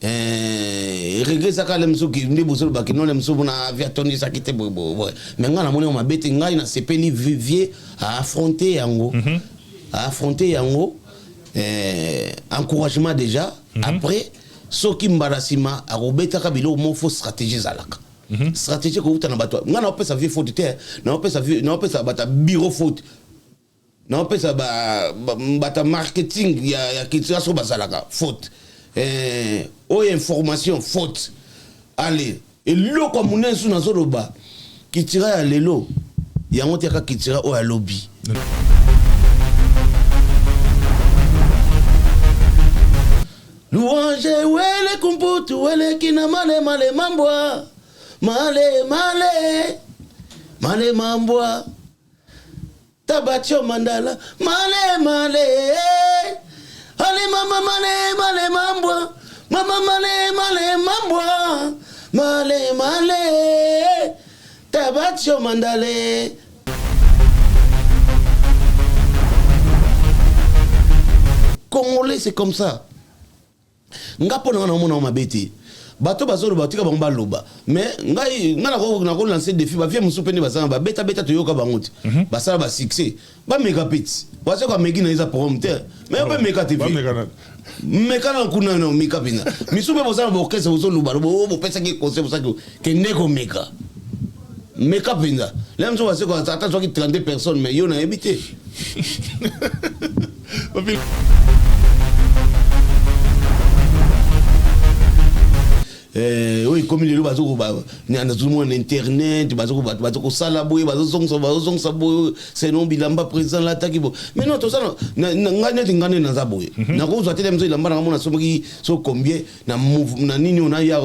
regret ça quand les msou qui ndi bosolo ba qui non les msou na via toni ça qui te mais nga na moni on m'a bête nga na sepeli vivier à affronter yango encouragement déjà après ce qui mbarasima a robeta kabilo mo faux stratégie zalaka stratégie ko utana bato nga na opesa vie faute te na opesa bata bureau faute na opesa bata marketing ya kitsa so bazalaka faute information faute allez et lo comme on est sous dans zoloba qui tira à lelo yango tiaka qui tira au lobby louange wele kumputu wele kina male mambwa male mambwa tabatio mandala male ale mama male mambwa mama male mambwa male tabatio mandale Congolais c'est comme ça ngapo na mona mabeti bato bazolo batika bango baloba mais ngai ngana ko lancer défi ba vie musupeni bazana ba beta to yoka banguti basala ba succès ba mega pits wacha kwa megi na iza prompteur mais ba mega TV meka na kuna no meka bina misupe bozana ba orchestre bozoluba bo pesa ki conseil bozaki ke neko meka bina là mso wacha kwa ata soki 32 personnes mais yo na habité oui comme les bazoko ba ni anda tout le monde internet bazoko sala boye bazong boye c'est non bilamba président la takibo mais non tout ça ngane na za boye na ko zo tele mzo ilamba na mona somoki so combien na nini on a ya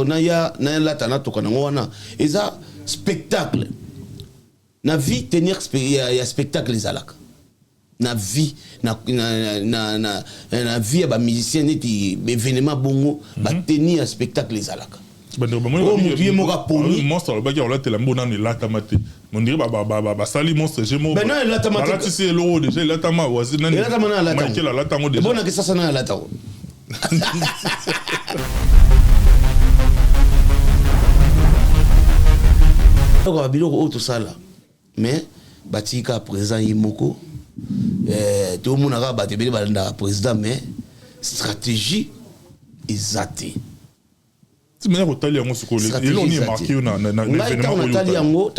la tana to kana ngwana eza spectacle na vie tenir ya spectacle ezalaka na vie na vie ba musicien neti événement bongo ba tenir spectacle ezalaka monstre le bagage on l'a tellement on est là tamate on dirait ba sali monstre jemo ben non la tamate là tu sais l'euro déjà la tama wazi nani la tama na la tama la tama déjà bon que ça na la tama donc biloko auto sala mais batika présent yimoko tout le monde a battu le président mais stratégie exatée. Tu me dis que tu as marqué on est marqué na l'événement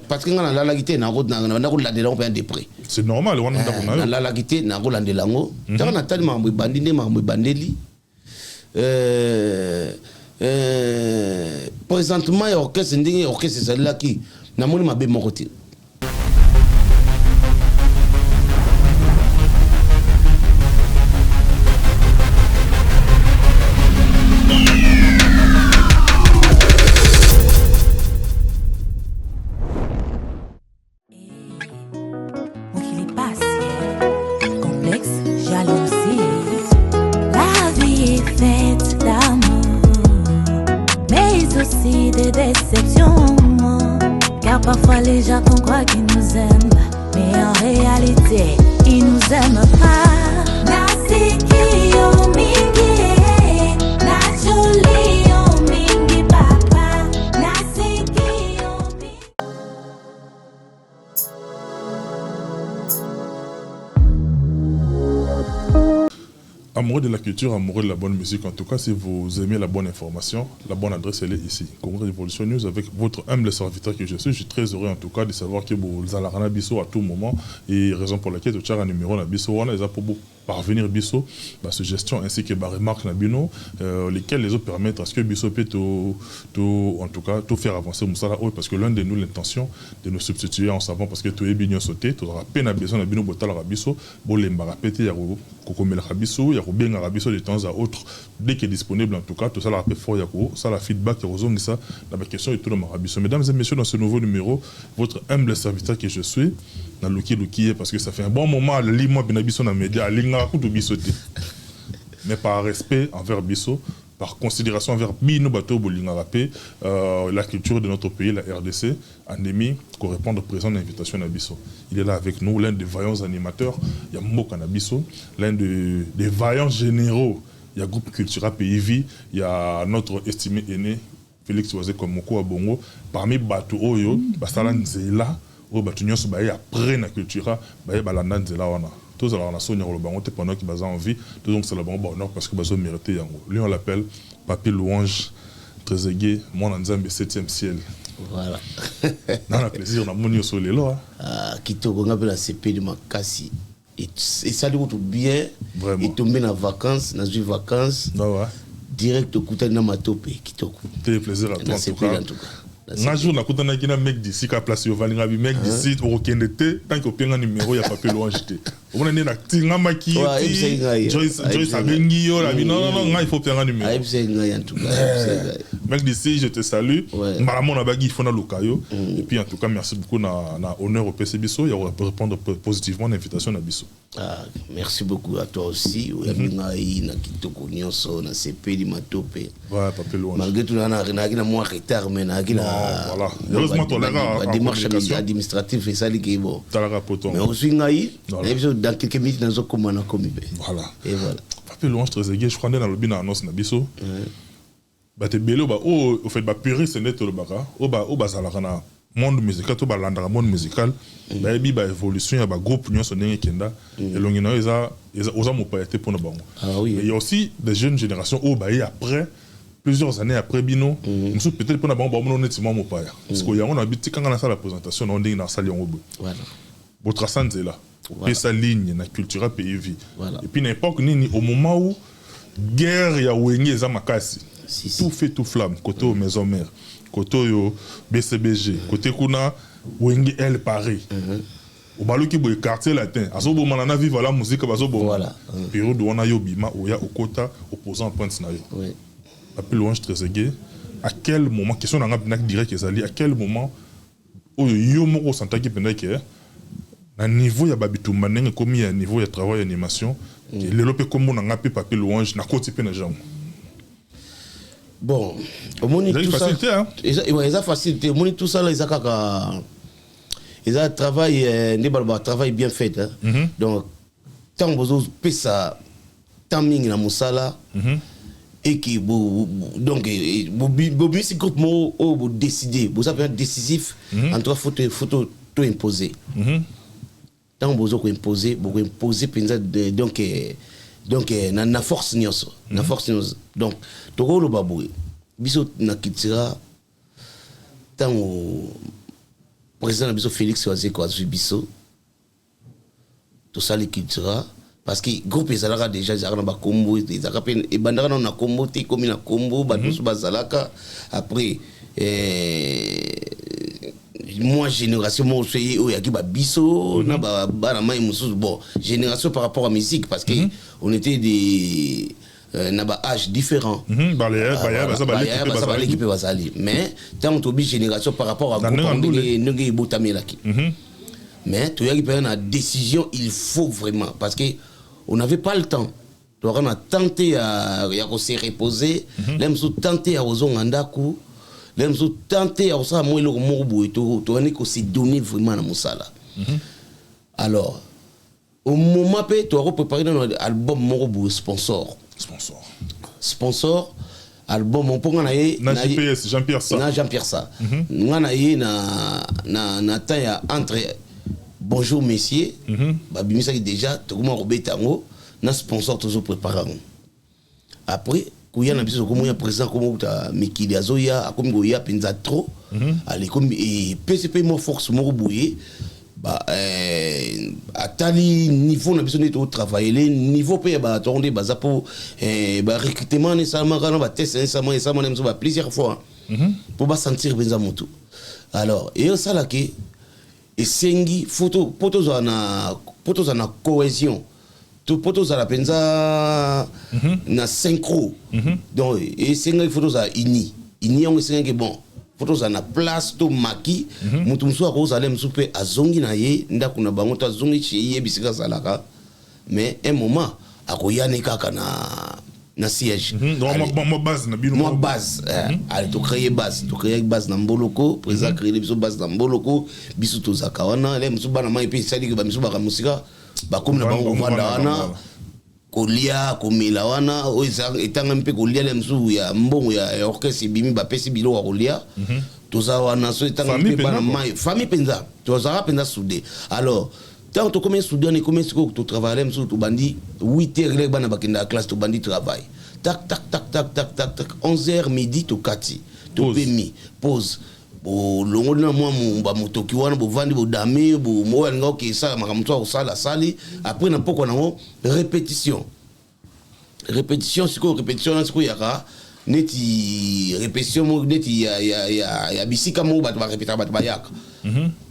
parce que na la guité na la on des prix. C'est normal on a la guité na la lango tant na tali mambo bandine mambo bandeli présentement orchestre ndingi orchestre celle-là qui na moni mabe mokoti. Parfois les gens qu'on croit qu'ils nous aiment, mais en réalité ils nous aiment pas. Nasiki yo mingi, na joli yo mingi papa. Nasiki yo mingi. Amoureux de la culture, amoureux de la bonne musique, en tout cas, si vous aimez la bonne information, la bonne adresse, elle est ici. Congo Révolution News, avec votre humble serviteur que je suis très heureux en tout cas de savoir que vous allez à Bisso à tout moment. Et raison pour laquelle vous avez un numéro à Bisso, on a pour vous parvenir Bisso, suggestions ainsi que remarques Nabino, lesquelles les autres permettent à ce que Bisso peut en tout cas tout faire avancer Moussala parce que l'un de nous l'intention de nous substituer en savant parce que tout est bien sauté, tu auras peine à besoin Nabino Botal Rabisso, Bolemba répéter Yaro Kokomel Rabisso, Yaro bien Rabisso de temps à autre, dès qu'il est disponible en tout cas, tout ça la rappelle fort Yako, ça la feedback Yaro ça, la question est tout dans Rabisso. Mesdames et messieurs, dans ce nouveau numéro, votre humble serviteur que je suis, dans Luki parce que ça fait un bon moment à l'île-moi Benabisso dans les médias, mais par respect envers Bisso, par considération envers Bino Bato Bolingarape, la culture de notre pays, la RDC, Anémie, pour répondre présent à l'invitation à Bisso. Il est là avec nous, l'un des vaillants animateurs, il y a Mboka Nabisso, l'un des vaillants généraux il y a groupe Cultura PIV, il y a notre estimé aîné Félix Oazé comme Moko Abongo parmi Bato Oyo basala nzela o Bato nyonso baye après na Cultura baye balanda nzela wana tous alors on a soigné le bango te pendant qu'il basa en vie donc c'est le bon bonheur parce que baso mérité yango lui on l'appelle Papi Louange Trezeguet mon nzambe 7e ciel. Voilà. Dans le plaisir, on a mon sur les lois. Qui te regarde la CP de Makassi. Et ça lui tout bien. Vraiment. Et tomber en vacances, dans une vacances. Ah ouais. Direct au côté de Matope. Qui te C'était plaisir à toi en tout cas. Un jour, on a un mec d'ici qui a placé au Valingabi, mec d'ici, au Kendete, tant qu'il y a un numéro, il n'y a pas pu Louange. On a un Tingamaki, Joyce Abengi, non, il faut faire un numéro. En tout cas. Mec d'ici, je te salue. Maramon Abagi, il faut na Lukayo. Et puis en tout cas, merci beaucoup na honneur au PC Bisso. Il va répondre positivement à l'invitation à Bisso. Merci beaucoup à toi aussi. Na Kitoko Nyonso, na CP di Matope. Ouais, Papi Louange. Malgré tout, on a moins retard, mais voilà. Heureusement, tu as la démarche administrative et ça, qui est bon. Mais aussi, dans quelques minutes, nous avons commis. Voilà. Et voilà. Papi Louange Trezeguet, je crois que dans le bin annonce na Bisso. Bah, t'es bello, bah, au fait, bah, puriste, c'est net le baga. Bah, ça la monde musical, tout bah, l'andra monde musical. Bah, et bah, évolution, il y a bah, groupe, nous sommes kenda. Et l'on y a, ils ont pas été pour nous. Mais il y a aussi des jeunes générations, bah, après. Plusieurs années après Bino, nous sommes peut-être pas bon on est mon père parce qu'il y a on habite quand on a fait la présentation on est dans salle en voilà votre sens est là et sa ligne na Cultura PIV et puis n'importe ni au moment où guerre ya wengi za makasi tout fait tout flamme côté aux maisons mères côté au BCBG côté kuna wengi elle Paris au baluki boy quartier latin aso bo manana vivre la musique baso bo voilà période où on a yobima ou ya au kota opposant point na yo. Papi Louange Trezeguet, à quel moment, question n'a pas direct à quel moment, où yo moko santa qui pendant que à niveau ya babitu manenge comme il y a niveau ya travail animation, le lope comme on a ngapé Papi Louange na côté pe na jambe. Bon, au moins tout ça, ils ont facilité. Au moins tout ça là, ils ont kaka, ils ont travail bien fait. Donc tant besoin de ça, tant ming na musala. Et qui donc c'est groupe vous décider vous avez un décisif en trois photo tout imposer tant vous imposer donc na force nyonso na force nyonso donc toko lo baboué biso na kitira tant président biso Félix Oazé ko azu biso to sali kitira parce que groupe ezalaka déjà ezalaka na bakombo ezalaka pe ebandaka na kombo te komi na kombo bato bazalaka après moi génération moi aussi oyo yaki babiso na bana mai mususu bon génération par rapport à musique parce que on était des na ba âge différent l'équipe bazali mais tant to bi génération par rapport à groupe ndenge botamelaki mais tu y a une décision il faut vraiment parce que on n'avait pas le temps. On a tenté à se reposer, on a tenté à Ozongandaku, on a tenté à se donner vraiment à Moussala. Alors, au moment où tu as préparé un album Morobo sponsor, album on peut Jean-Pierre Sa. On a entre bonjour messieurs, babimisa déjà tokoma robetango na sponsor toujours préparé. Après kuya na biso comme ya président comme ta mikili azoya akomi goya penza trop ali comme et PCP mo force mo bouyer ba atali niveau na biso neto travailler les niveau pe ba attendre ba zapo ba recrutement nécessairement quand ba test nécessairement même ba plusieurs fois pour ba sentir benza moto. Alors et ça là que et sengi photo photos na cohésion tout photos à la penza na synchro donc et sengi photos à ini on sengi bon photos na place to maki mutu musu akoza ale msupe azongi na ye ndaku na bango to azongi chi ye bisika salaka mais un moment akoyane kaka na siège moi base na bino moi base allez to créer base na Mboloko président créer biso base na Mboloko biso to zakawana les musu bana mai pe sali ke ba musu ba musika ba comme na bango vanda wana kolia komela wana etanga mpe kolia le msu ya mbongo ya orchestre bimi bapesi bilo wa kolia toza wana so etanga mpe bana mai famille penza toza penza soudé alors tant to comme soudé on est comme siko to travailler msu to bandi 8h le bana bakenda classe to bandi travail tac 11h midi to kati to pemi pause bo longo na mwa mba motoki wana bo vandi bo dame bo moya nga ke ça makamto ko sala sali après na poko na répétition siko répétition na siko yaka neti répétition mo neti ya bisika mo ba répéter ba yaka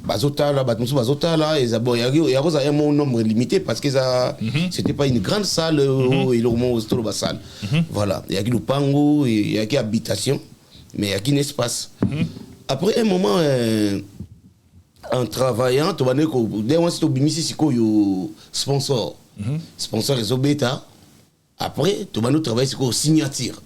bazotala ba musu bazotala ezabo ya roza un nombre limité parce que ça c'était pas une grande salle et le moment au ba salle voilà il y a qui lupango il y a qui habitation mais il y a qui un espace. Après un moment, en travaillant, tu vas dire que dès que tu as mis ici, sponsor. Sponsor les bêta. Après, tu vas nous travailler sur signature.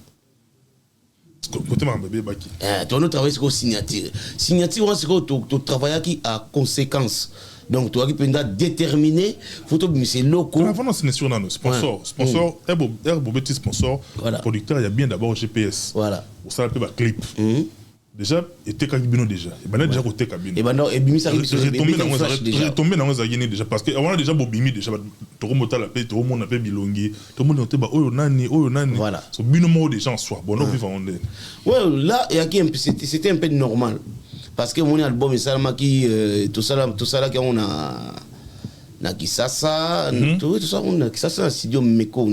Côté ma bébé Baki. Tu vas nous travailler sur signature. Signature, c'est que tu travailles qui a conséquence. Donc, tu vas déterminer, faut que c'est local. Avant, c'est sur nos sponsor. Sponsor, petit sponsor. Producteur, il y a bien d'abord GPS. Voilà. Pour ça, un peu clip. Déjà, et t'es cabino déjà. Et ben déjà côté cabino. Et ben non, et bimi ça retombé dans les agénies déjà parce que avant déjà bobimi déjà tout le monde a la paix, tout le monde a paix bilongi, tout le monde était bah oh nani. Voilà. So binomo des gens soit bon vivre en deux. Ouais, là il y a qui c'était un peu normal parce que mon album ça qui tout ça là qu'on a na Kisasa, tout ça on a Kisasa studio Meko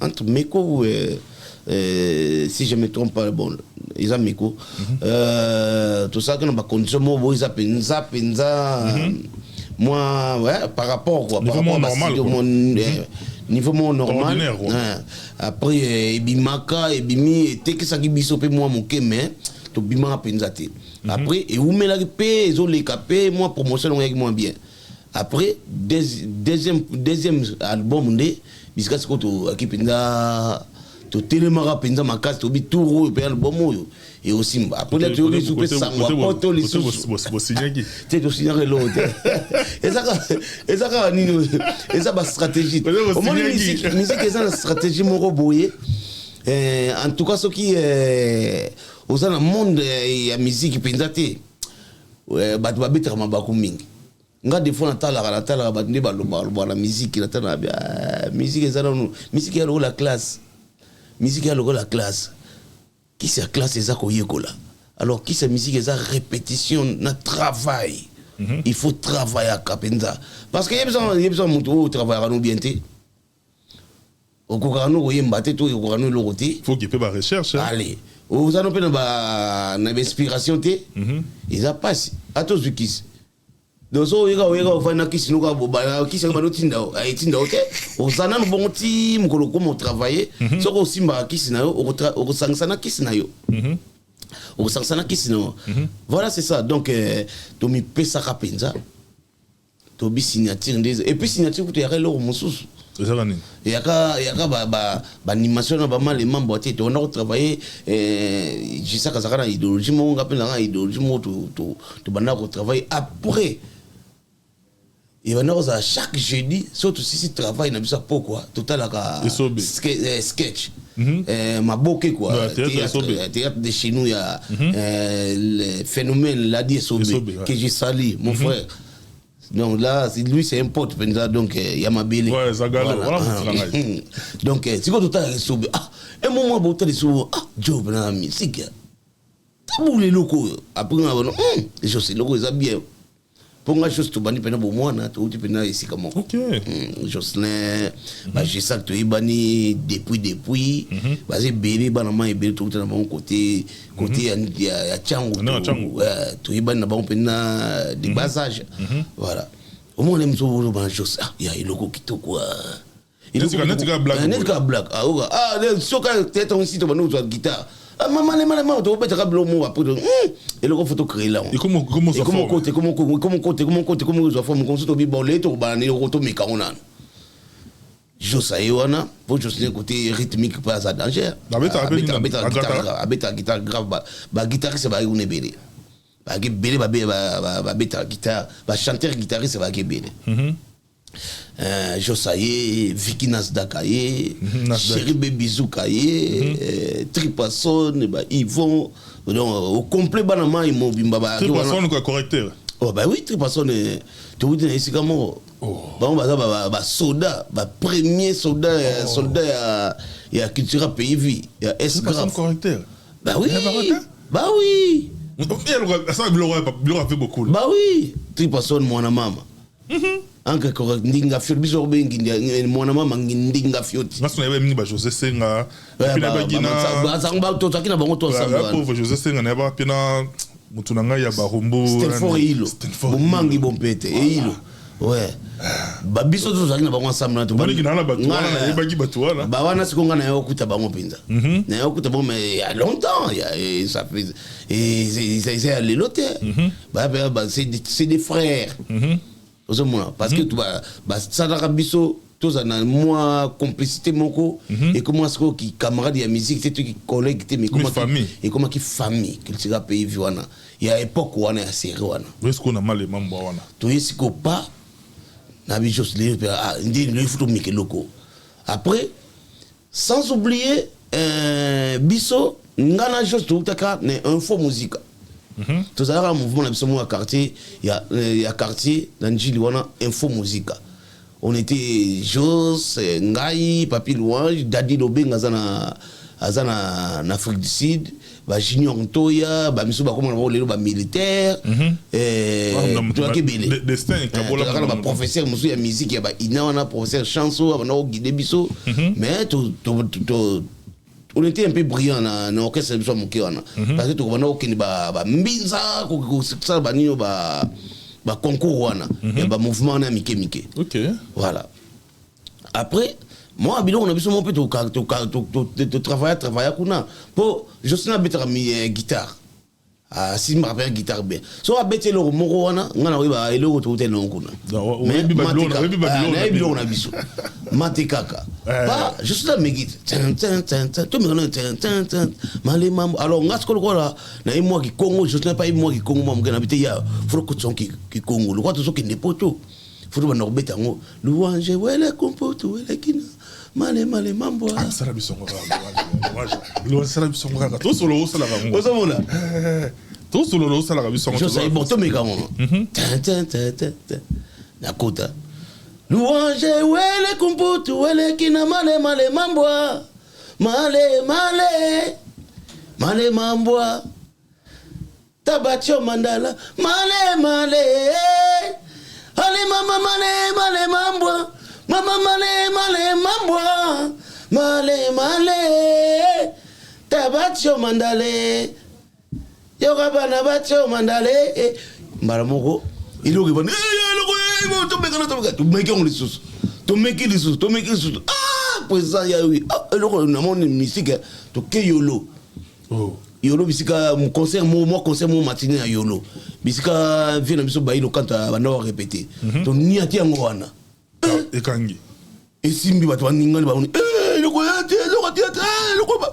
entre Meko si je me trompe pas bon ils ont Meko tout ça qu'on a condition mo ils a penza moi ouais par rapport quoi par rapport à niveau normal après ebimaka ebimi était que ça qui biso pe moi moke mais to bima penza te après et où mela pe zo les capé moi promotion avec moi bien après deuxième album ndé bisika siko to akipenda to télémara penza makasi to bi touro pe album oyo et aussi après là tu as souper sangwa poto les sous bo signaki tu to signer l'autre et ça nino et ça ba stratégie au moins musique c'est une stratégie moko boye en tout cas ce qui aux dans le monde ya musique penza te bato babetaka mabaku mingi nga des fois natala bato nde baloba la musique natala musique ezala musique ya la classe musique ya la classe qui c'est la classe eza koyekola alors qui c'est musique eza répétition na travail il faut travailler à kapenza parce que y a besoin mutu travailler no bien te okokano koyemba te to okokano lo côté faut qu'il peut ba recherche allez vous allez pe na inspiration te ils a passé à tous qui donc so yega ofana kisi no ka boba kisi ba no tinda ote ozana no bon ti mukolo ko mo travailler so ko simba kisi na yo o sangsana kisi na yo o sangsana kisi na voilà c'est ça donc to mi pesa ka penza to bi signature et puis signature ko te yaka lo mususu yaka ba animation ba mal les membres te on a travaillé je sais que ça na idéologie mo ngapela na idéologie mo to bana ko travailler après. Et maintenant, chaque jeudi, surtout si tu travailles, on a besoin pourquoi total sketch. Ma bouquet quoi. Théâtre de chez nous, il y a le phénomène l'a dit que j'ai sali, mon frère. Donc là, lui c'est un pote, donc il y a ma belle. Ouais, Zagalo, voilà. Donc, c'est quoi total SOB? Ah, un moment, total SOB, ah, job, la musique. Tabou les locaux. Après, on a dit, je sais, les locaux, ils bien. Pour moi, juste tu bani pena bomwana, tu pena ici comme ok. Jocelyn, bah j'ai ça que tu bani depuis, bah c'est bébé banama et bébé tout dans mon côté à Tchango, tu bani na bon pena des basages, voilà. Au moins on aime tout bah Jocelyn, il y a le logo qui te quoi. Il est un black, ah le soka tête on ici tu bani une guitare. Ah maman tu vas pas te mot après et le photo créé là. Et comment ça comment côté comment ça forme comme ça to bi bolé to ba ne roto mi kaona. Jo sa yoana pour juste le côté rythmique pas à danger. Abeta guitare grave ba guitariste ba une belé. Ba belé ba beta guitare ba chanteur guitariste ba belé. Josaye, Vicky Nasdaq Chéri Bébizou Tripasson, Yvon, au complet banama ils m'ont bimba. Tripasson quoi correcteur. Oh bah oui, Tripasson tu vois ici comment bon bah soldat, premier soldat il y a culture pays vie, il y a Tripasson correcteur. Bah oui. Bah oui. Ça il aura fait beaucoup. Bah oui, Tripasson mon maman. Anka correct ndinga fiot biso bengi mwana mama ndinga fiot parce qu'on avait mis José Senga puis na bagina bazanga to takina bango to samba pauvre José Senga na ba pina mutunanga ya barumbu Stenford hilo bomangi bompete hilo ouais ba biso to takina bango ensemble to bani kina na batu na bagi batu wala ba wana sikonga na yo kuta bango pinza na yo kuta bango mais il y a longtemps ça fait et c'est les lotés bah c'est des frères parce que tu vas ça n'a biso tous en moi complicité moko et comment est-ce que qui camarade de musique c'est qui collègue mais comment famille et comment qui famille qu'il sera pays viwana il y a époque où on est série wana est-ce qu'on a mal les membres wana tu est-ce que pas na biso le foot mike loko après sans oublier biso ngana juste tout taka ne info musique. Tout ça, un mouvement à quartier, il y a quartier, dans Giliwana, Info Musica. On était Jos, Ngaï, Papi Louange, Dadi Lobé, en Afrique du Sud, Junior Ntoya, Miso Bakoma, les militaires, tu vois que destin, professeur, monsieur, il y a musique, il y a un professeur chanson, il y a un guide biso, mais on était un peu brillant dans l'orchestre de Moukéana. Parce que tu vois qu'il y a mbinza, concours, il y a un mouvement Mike. Ok. Voilà. Après, moi, on a besoin un peu de travailler. Je suis un peu de guitare. Si je me rappelle guitare bien. Si on a bêté le moro, on a eu le retour de l'oncle. Mais on a besoin. Matekaka. Je suis là, mais alors, on a ce qu'on a. Moi qui Congo, je ne sais pas moi qui Congo, moi qui habite là. Il faut que tu sois qui Congo. Le roi de ce qui n'est pas tout. Il faut que tu sois en haut. Louange, ouais, les compotes, ouais, les kina. Malé, mambo. Ah, ça l'a vu son louange, ça l'a vu son regard. Tout sur le haut, ça l'a vu. Tout sur le haut, ça l'a vu son regard. Je sais, bon, tout mes gars. Nakota. Louange, ouais, les compotes, ouais, les kina. Malé, mambo. Malé, mambo. Tabatio mandala. Malé. Allez, maman, malé, mambo. Mama male tabatio mandale yoga bana batio mandale maramoko ilogi bana to make on lisusu to make lisusu président ya oui eloko na mon musique to ke yolo yolo bisika mon concert mon matinée à yolo bisika vient na biso bailo quand bana répéter to niati yango wana ekangi esimbi bato baningani baboni loko ba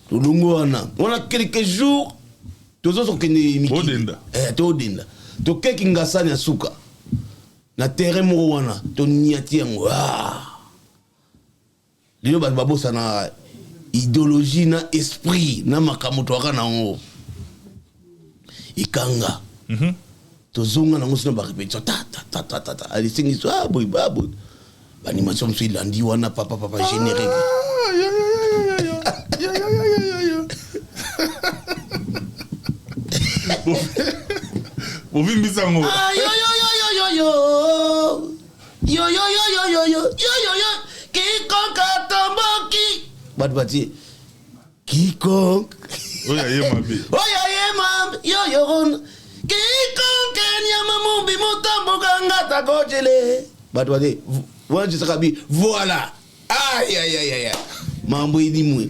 tulungu wana wana quelques jours tozo kende miki odenda to keki ngasani asuka na terrain mo wana to niati yango lelo bato babosa na idéologie na esprit na makamoto aka nango ikanga tozonga nango sino ba répétition ta ali singi so boy animation sur lundi wana papa générique Ovi misango yo kikonka tomboki bati kikonka oya yema yo kikonka nyama mumbi mutambuka ngata gojele bati voilà. Aïe. Mambo idimwe.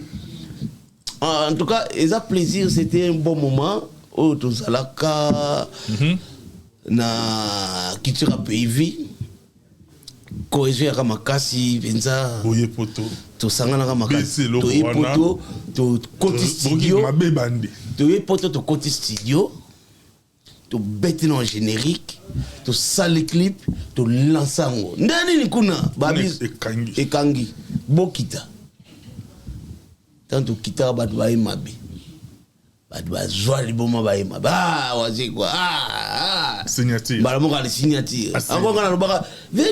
En tout cas, ça plaisir, c'était un bon moment. Oh, tout ça là, na culture pays vie. Cohésion à Makasi, Vinza. Boye poto. Tout ça na Makasi. Boye poto, tout côté studio. Boye poto, tout côté studio. to bêter dans le générique, to sale clip, to lancer en haut. Ndani ni kuna, babis, ekangi, bokita. Tant to kita, bat bae mabi. Bat ba joie liboma bae mabi. Ah, wazi quoi, signature. Balamoka le signature. Encore quand on baka, VW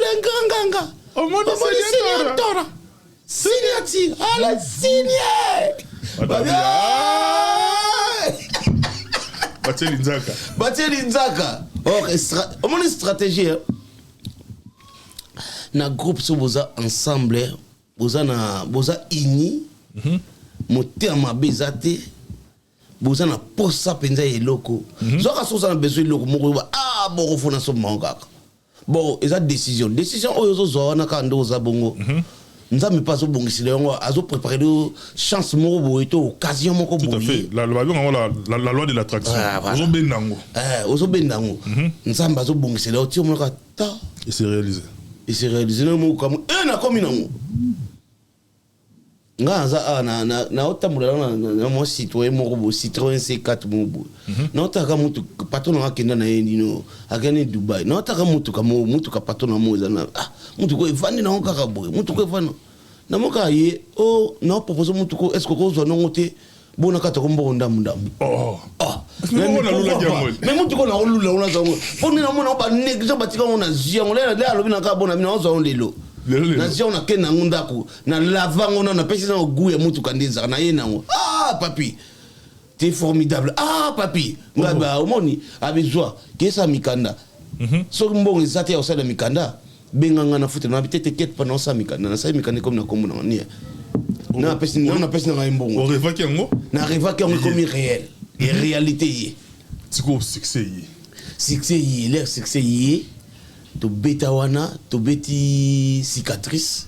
l'enganga. Au monde signature. Signature, allez signer. Batieli Nzaka. Or, on a une stratégie. Na groupe so boza ensemble, boza ini, moté ma bezate, boza na posa penza eloko. Zoka so na besoin eloko moko bon fona so manga. Bon, eza décision oyo zo na kando za bongo. Nzambe pas so bongisi le azo préparer de chance moko boye to occasion moko boye. Tout à fait. La loi de l'attraction. Ozo bendango. Ozo bendango. Nzambe azo bongisi le ti mo ka ta et c'est réalisé. Et c'est réalisé no mo comme na komi nango. Nga za na otamula na mo citoyen moko bo Citroën C4 mo bo. Na otaka mutu patron na kenda na yendi no akene Dubai. Na otaka mutu ka patron na mo za na mutu ko evandi na okaka boye. Mutu ko evandi na moka ye na propose mutu ko est-ce ko zo no te bona kata ko mbo ndamu. Mais mutu ko na olula ona za mo. Poni na mo na ba néglige batika on na zia on le alobi na ka bona mina ozo on lelo. Na zia on na kena ngundako na lavango na pesi na goût ya mutu kandiza na ye nango. Papi t'es formidable. Papi ngaba omoni abizwa kesa mikanda. So mbongo zate ya osala mikanda benganga na futa na bitete ket pendant ça mikanda na sa mikanda comme na kombo na ni. Na pesi na mbongo. On rêve ki ngo na rêve ki ngo comme réel et réalité. C'est quoi succès yi? Succès yi, l'air succès yi. To beta wana, to beti cicatrice.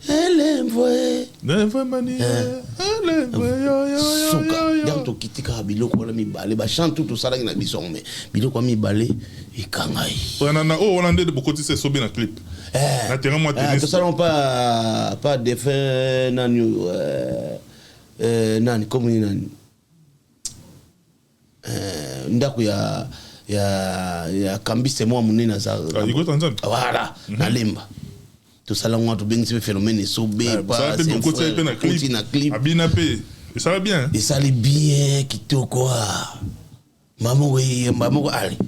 Elle est vraie. Never mani. Elle est vraie. Souka. Dans to kitika biloko na mibale ba chante tout ça là na bisong mais biloko mibale e kangai. On a de beaucoup de ces sobé na clip. Na terrain moi tennis. Tout ça non pas défait nani nani comme nani. Ndako ya kambise moi munena za. Iko Tanzania. Voilà, na lemba. Tout ça là on a tout bien ce phénomène sobé pas c'est beaucoup de na clip. Abina pe. Et ça va bien. Et ça va bien kitoko. Maman ali.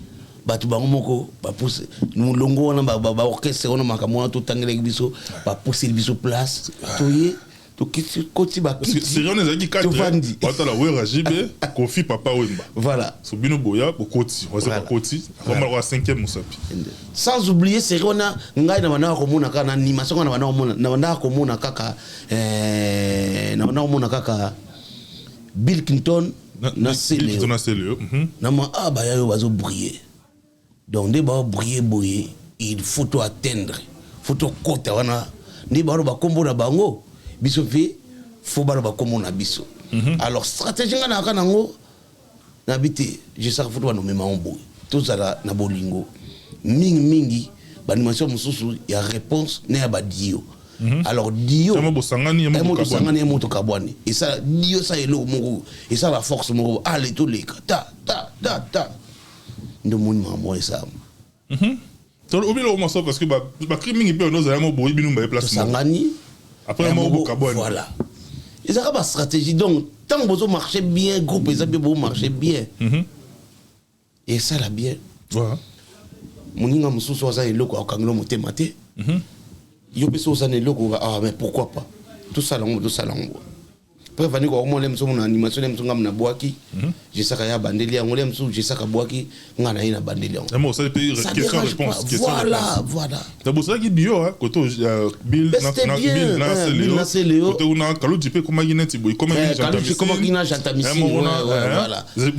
Batu bango moko ba pousse nous longo wana ba orchestre wana makamwa to tangele biso ba pousser biso place. Toye to koti ba kiti. C'est on ezaki 4. Bata la wera jibe Kofi Papa Wemba. Voilà. Sobino Boya ko koti. On va koti. On va au 5e musapi. Sans oublier c'est on a ngai na bana ko mona kana animation na bana mona na bana ko mona kaka na bana mona kaka Bill Clinton na Célio. Na ma ba yo bazo briller. Donc des ba briller boyer, il faut to atteindre. Faut to kota wana. Ni ba ba kombo na bango. Biso fe faut ba kombo na biso. Alors stratégie ngana kana ngo na bité, je sais faut to no mema ombo. Tout ça na bolingo. Mingi animation mususu ya réponse na ba dio. Alors Dio Sangani moto kabwani et ça Dio ça est le moko et ça la force moko allez tous les ta de mon maman et ça to obi lo mo so parce que ba criminel pe no za mo boyi binu ba place Sangani après mo kabwani voilà et ça ba stratégie donc tant que vous marchez bien groupe les amis vous marchez bien et ça la bien voilà moninga mususu za eloko akangelo motema te yo peso ça ne loko mais pourquoi pas tout ça lango prévenir ko mo lem so na animation lem so ngam na boaki je saka ya bandeli ya ngolem so je saka boaki ngana ina bandeli ya mo ça pays question réponse voilà ta bo ça qui bio hein koto Bill na Célio koto una kalo dipe comme gineti boy comme j'entamissi voilà vous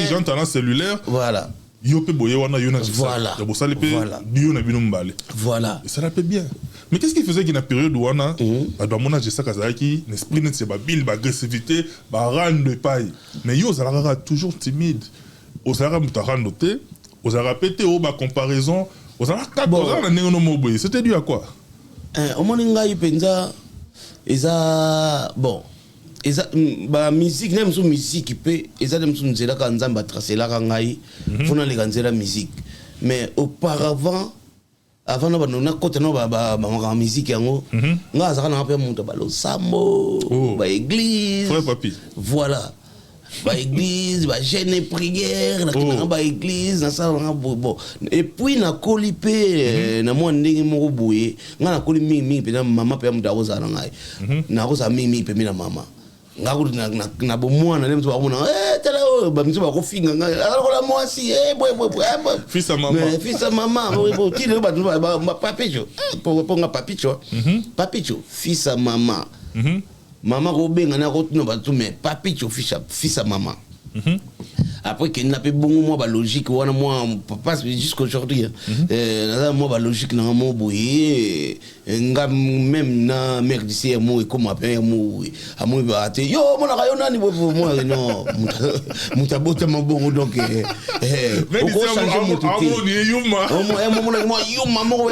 j'entends na cellulaire voilà yo pe boye wana yo na voilà ta bo ça le pe dio na bino mbale voilà et ça l'appelle bien. Mais qu'est-ce qui faisait qu'il a période où on a dans mon âge ça kazaki l'esprit n'est pas bil agressivité ba rendre paille mais yo ça toujours timide au ça mutara noté au ça répété au ba comparaison au ça na néo mo boy c'était dû à quoi au moninga ipenza eza bon eza ba musique nem so musique pe eza dem so nzela ka nzamba tracer la ngai fona le kanzela musique mais auparavant avant na côté no ba musique yango nga za kana pe monto ba lo sambo ba église frère papi voilà ba église ba jeûne prière na ba église na ça bon et puis na kolipé na mo ndenge mo boye nga na koli mingi pe na mama pe mu dawo za na ngai na ko za mingi pe na mama nga ko na bo mwana le mtu ba mona tala ba mtu ba ko finga nga ala ko la mwasi boy fils à maman fils à maman bo ti le ba papicho pour nga papicho fils à maman maman ko benga na ko no ba tu mais papicho fils à maman après qu'il n'a pas bon moi ba logique wana moi papa jusqu'aujourd'hui moi ba logique na mo boye nga même na mère d'ici mo et comme appelle mo amo ba te yo mo na yo nani moi non mutabota mabongo donc mais ko changer mo tout amo ni yuma mo yuma mo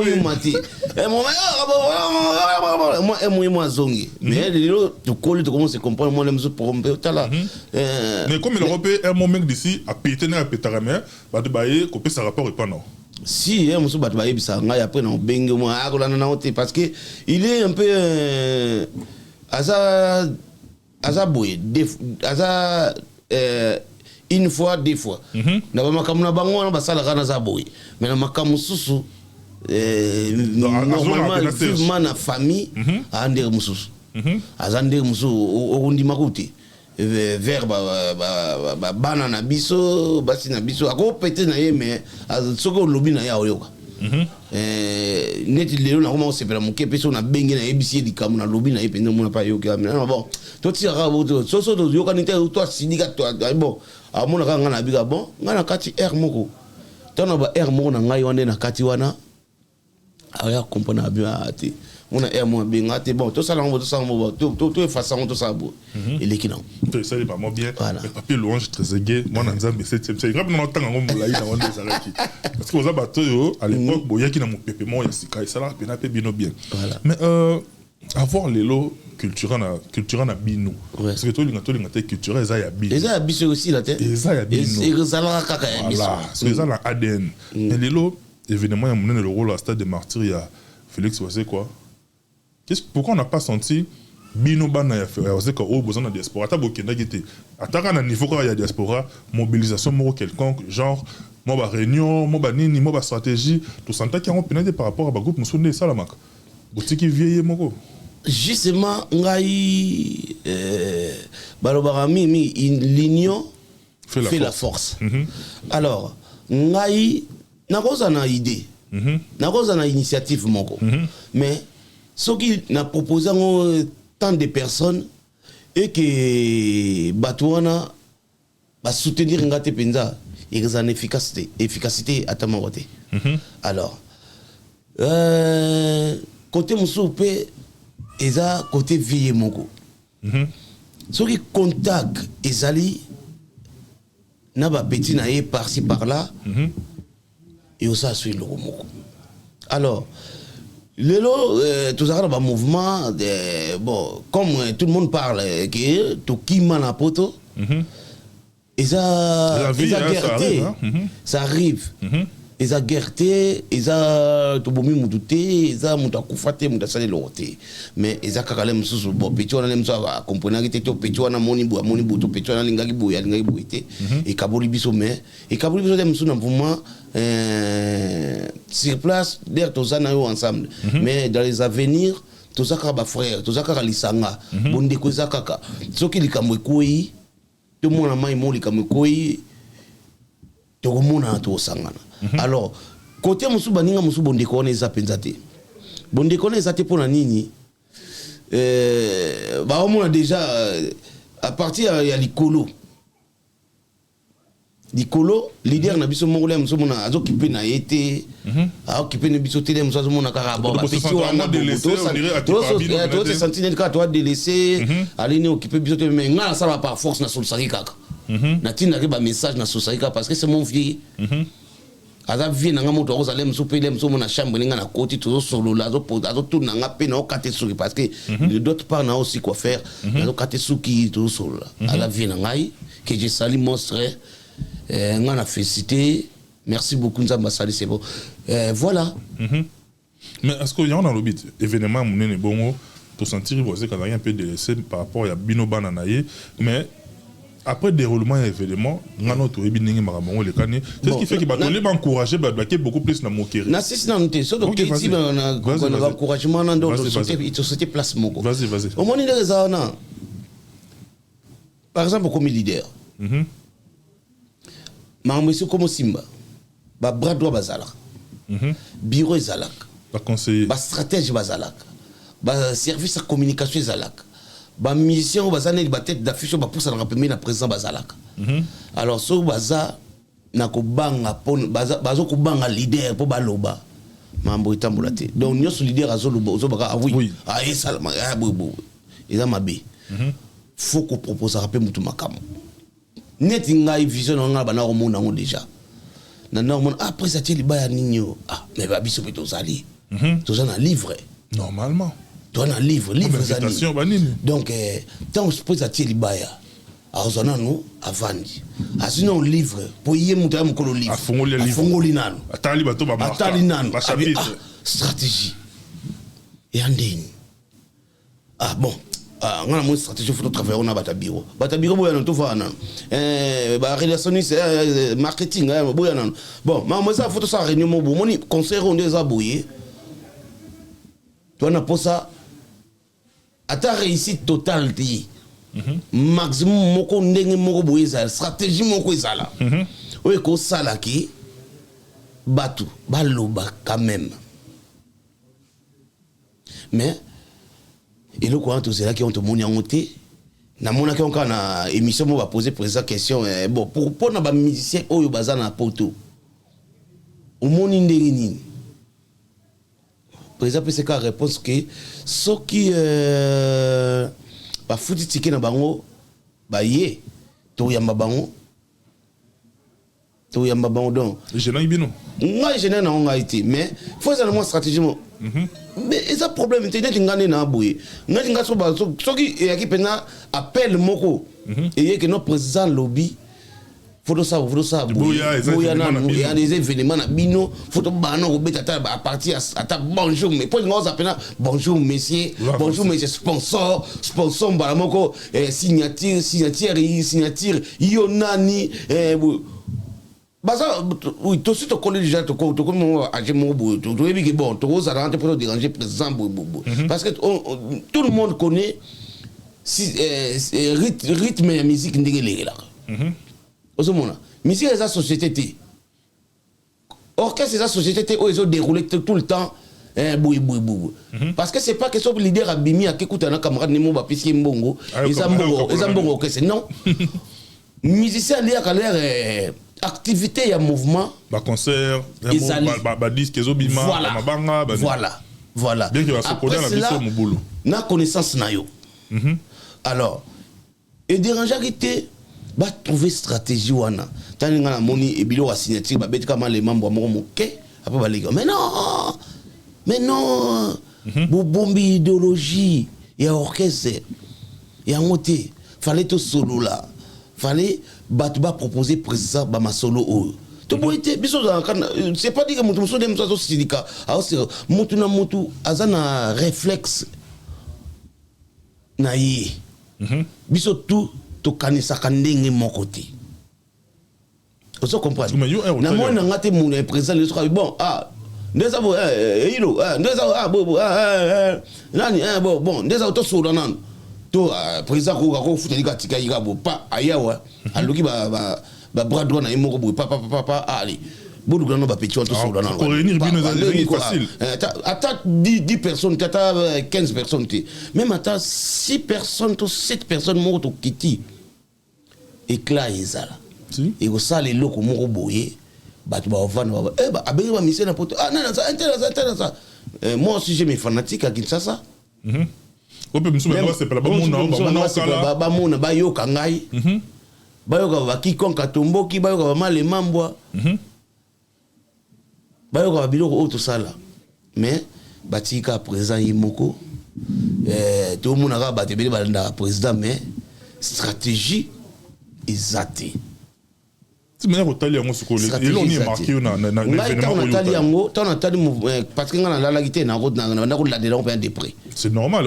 yuma ti moi zongi mais lelo tu colle tu commences à comprendre moi les choses pour tala mais comme il européen un moment d'ici à péter à pétaramé ba de bailler copier sa rapport et pas non si musu bat bailler bisa ngai après na benge moi akola na ote parce que il est un peu asa boy une fois deux fois na ba makamu na bango na basala kana za boy mais na makamu susu normalement vivement na famille ande mususu azande musu okundi makuti vers bana na biso basi na biso ako pété na ye mais soko lobi na ya oyoka neti lelo na koma osepela moke pe so na bengi na yebisi likamu na lobi na ye pende mona pa yoka mais bon to tira boto so to yoka nite to sidika to bon amona ka ngana bika bon ngana kati air moko tona ba air moko na ngai wande na kati wana aya comprendre bien ati on a moi bien ati bon tout ça là on tout façon tout ça beau et l'équilibre tout ça est pas bien mais papier louange très égé moi na nzambe 7e c'est grave non tant ngombo la ina wande zaraki parce que oza bato à l'époque boyaki na mo pepement ya sika ça là pena pe bino bien mais avoir les lots culturel na bino parce que to linga culturel ça ya bino ça ya biso aussi la tête ça ya bino et ça la kaka ya biso c'est ça la ADN mais les lots évidemment il y a mené le rôle à Stade des Martyrs il y a Félix Ouassé quoi pourquoi on n'a pas senti bino bana ya Ouassé quoi au besoin de la diaspora ta bokenda gité ataka na niveau quoi il y a diaspora mobilisation moro quelconque genre moi ba réunion moi ba nini moi ba stratégie tout senta qui ont pénétré par rapport à ba groupe musonde ça la maka botiki vieille moko justement ngai balobarami l'union fait la force alors ngai nakoza na idée nakoza na initiative moko mais ce qui n'a proposé tant de personnes et que batouana va soutenir ngate penza et en efficacité à tamarote alors côté moussoupe eza côté vie moko ce qui contact ezali na ba petit na par-ci par-là et aussi suit le moko alors tout ça un mouvement bon comme tout le monde parle que to kima na poto et ça ça arrive et ça guerté et ça to bomi mututé et ça muta kufate muta sale loté mais et ça kakale mususu bon petit on aime ça comprendre que to petit on moni bu to petit on lingaki bu ité et kaboli biso mais et kaboli biso dem suna mouvement sur place d'ailleurs tous ça na yo ensemble mais dans les avenirs tout ça ka ba frère tout ça ka lisanga bonde ko ça kaka soki likamwe koyi to mona mai mo likamwe koyi to mona to sangana alors côté musu baninga musu bonde ko na penza te bonde ko na te pona nini ba on a déjà à partir il y a l'icolo leader na biso mongolais musu mona azo kipe na été a kipe na biso télé musu mona kaka bon ba petit wana to se sentinelle ka to délaissé aller ne occuper biso te mais ngala ça va par force na solsaki kaka na tina ke ba message na solsaki parce que c'est mon vieux aza vie nanga moto akozala mosu pe mosu mona chambre ninga na côté toujours solo là azo tourna nga pe na okate suki parce que d'autre part na aussi quoi faire azo kate suki toujours solo là aza vie nangai que je salue monstre nga na félicité merci beaucoup nzamba sali c'est bon voilà mais est-ce qu'il y a un lobby événement monene bongo to sentir vous quand un peu délaissé par rapport à bino bana naie mais après déroulement et événement ngano to ebiningi makambo le kane c'est ce qui fait que batolé ba encourager ba beaucoup plus na mokere na sisi na nte so donc ti na encouragement na ndo société place moko vas-y au moni de rezana par exemple comme leader monsieur comme Simba ba bras droit bazala bureau ezalak ba conseiller ba stratège bazalak ba service de communication ezalak ba mission bazane ba tête d'affiche ba poussa na premier na président bazalaka alors so baza na ko banga pon bazo ko banga leader po baloba mambo itambola te donc nyoso leader azoloba ozobaka oui ah esalama ah bobo eza mabe faut ko proposer rapper mutu makamo net ngai vision nga bana ko mona ngo déjà na normal après ça ti libaya ninyo ah mais ba biso pe tozali tozana livre normalement toi un livre donc tant que je pose à Tilibaya à Ozanano à Vandi sinon livre pour y monter mon colo livre à Fongolinano à Talibato à chapitre stratégie et andine ah bon on a une stratégie pour travailler on a batabiro boya non tout va non ba relationniste marketing boya non bon moi ça photo ça réunion mon moni conseil on des aboyé toi na posa ata réussite totale ti maximum moko ndenge moko boyeza stratégie moko ezala oye ko sala ki batu baloba quand même mais et le quoi tout c'est là qui ont te moni ngoté na mona ki on kana émission mo va poser président question bon pour na ba musicien oyo bazana poto o moni ndenge nini président peut se faire réponse que ce qui ba fouti ticket na bango ba yé to yamba bango donc je n'ai bino moi je n'ai pas été mais faut ça la stratégie mais ça problème internet ngane na boye ngati ngaso ba so qui yaki pena appel moko et que notre président lobby faut ça il y a des événements na bino faut bana ko beta à partir à bonjour mais pour nous appelle bonjour monsieur sponsor bala moko signature yonani baza oui tout suite au collège déjà to comme agir mon bout to ebi que bon to ça rentre pour déranger président parce que tout le monde connaît rythme et musique ndenge là osomona musique eza société té orchestre eza société té ils ont déroulé tout le temps parce que c'est pas question leader abimi akekuta na camarade nemo ba piski mbongo eza mbongo orchestre non musicien lié à l'air activité ya mouvement ba concert ba disque ezobima mabanga voilà bien que va se connaître la biso mobulu na connaissance na yo alors et déranger qui ba trouver stratégie wana tani ngana moni e bilo wa signature ba beti kama les membres moko moké après ba les mais non bombi idéologie ya orchestre ya ngoté fallait tout solo là fallait ba proposer président ba ma solo o to boité biso c'est pas dire que mutu so dem so syndicat alors mutu na mutu azana réflexe na yi biso tout to kanisa kandenge mon côté on comprend na moi na ngate mon président le soir bon ndeza bo hilo ndeza bo nani bon ndeza to so nan to président ko futeli katika yigabo pa ayawa aloki ba bras droit na yemo ko papa allez bodu grano ba petit on to so nan pour réunir bien les facile attends 10 personnes tata 15 personnes même attends 6 personnes to 7 personnes mo to kiti éclat ezala et au ça les locaux moko boye batu ba vendre ba abeli ba mission na poto non ça intéressant ça moi aussi j'ai mes fanatiques à Kinshasa ope msuma c'est pas la ba mona ba yoka ngai ba yoka ba kikonka tomboki ba yoka ba male mambwa bayoka biloko oyo tosala mais batika président ye moko tomonaka bato ebele balandaka président mais stratégie eza te ngai natali yango ntango natali parce que ngai nalalaki te nakolandela yango mpe ya depré c'est normal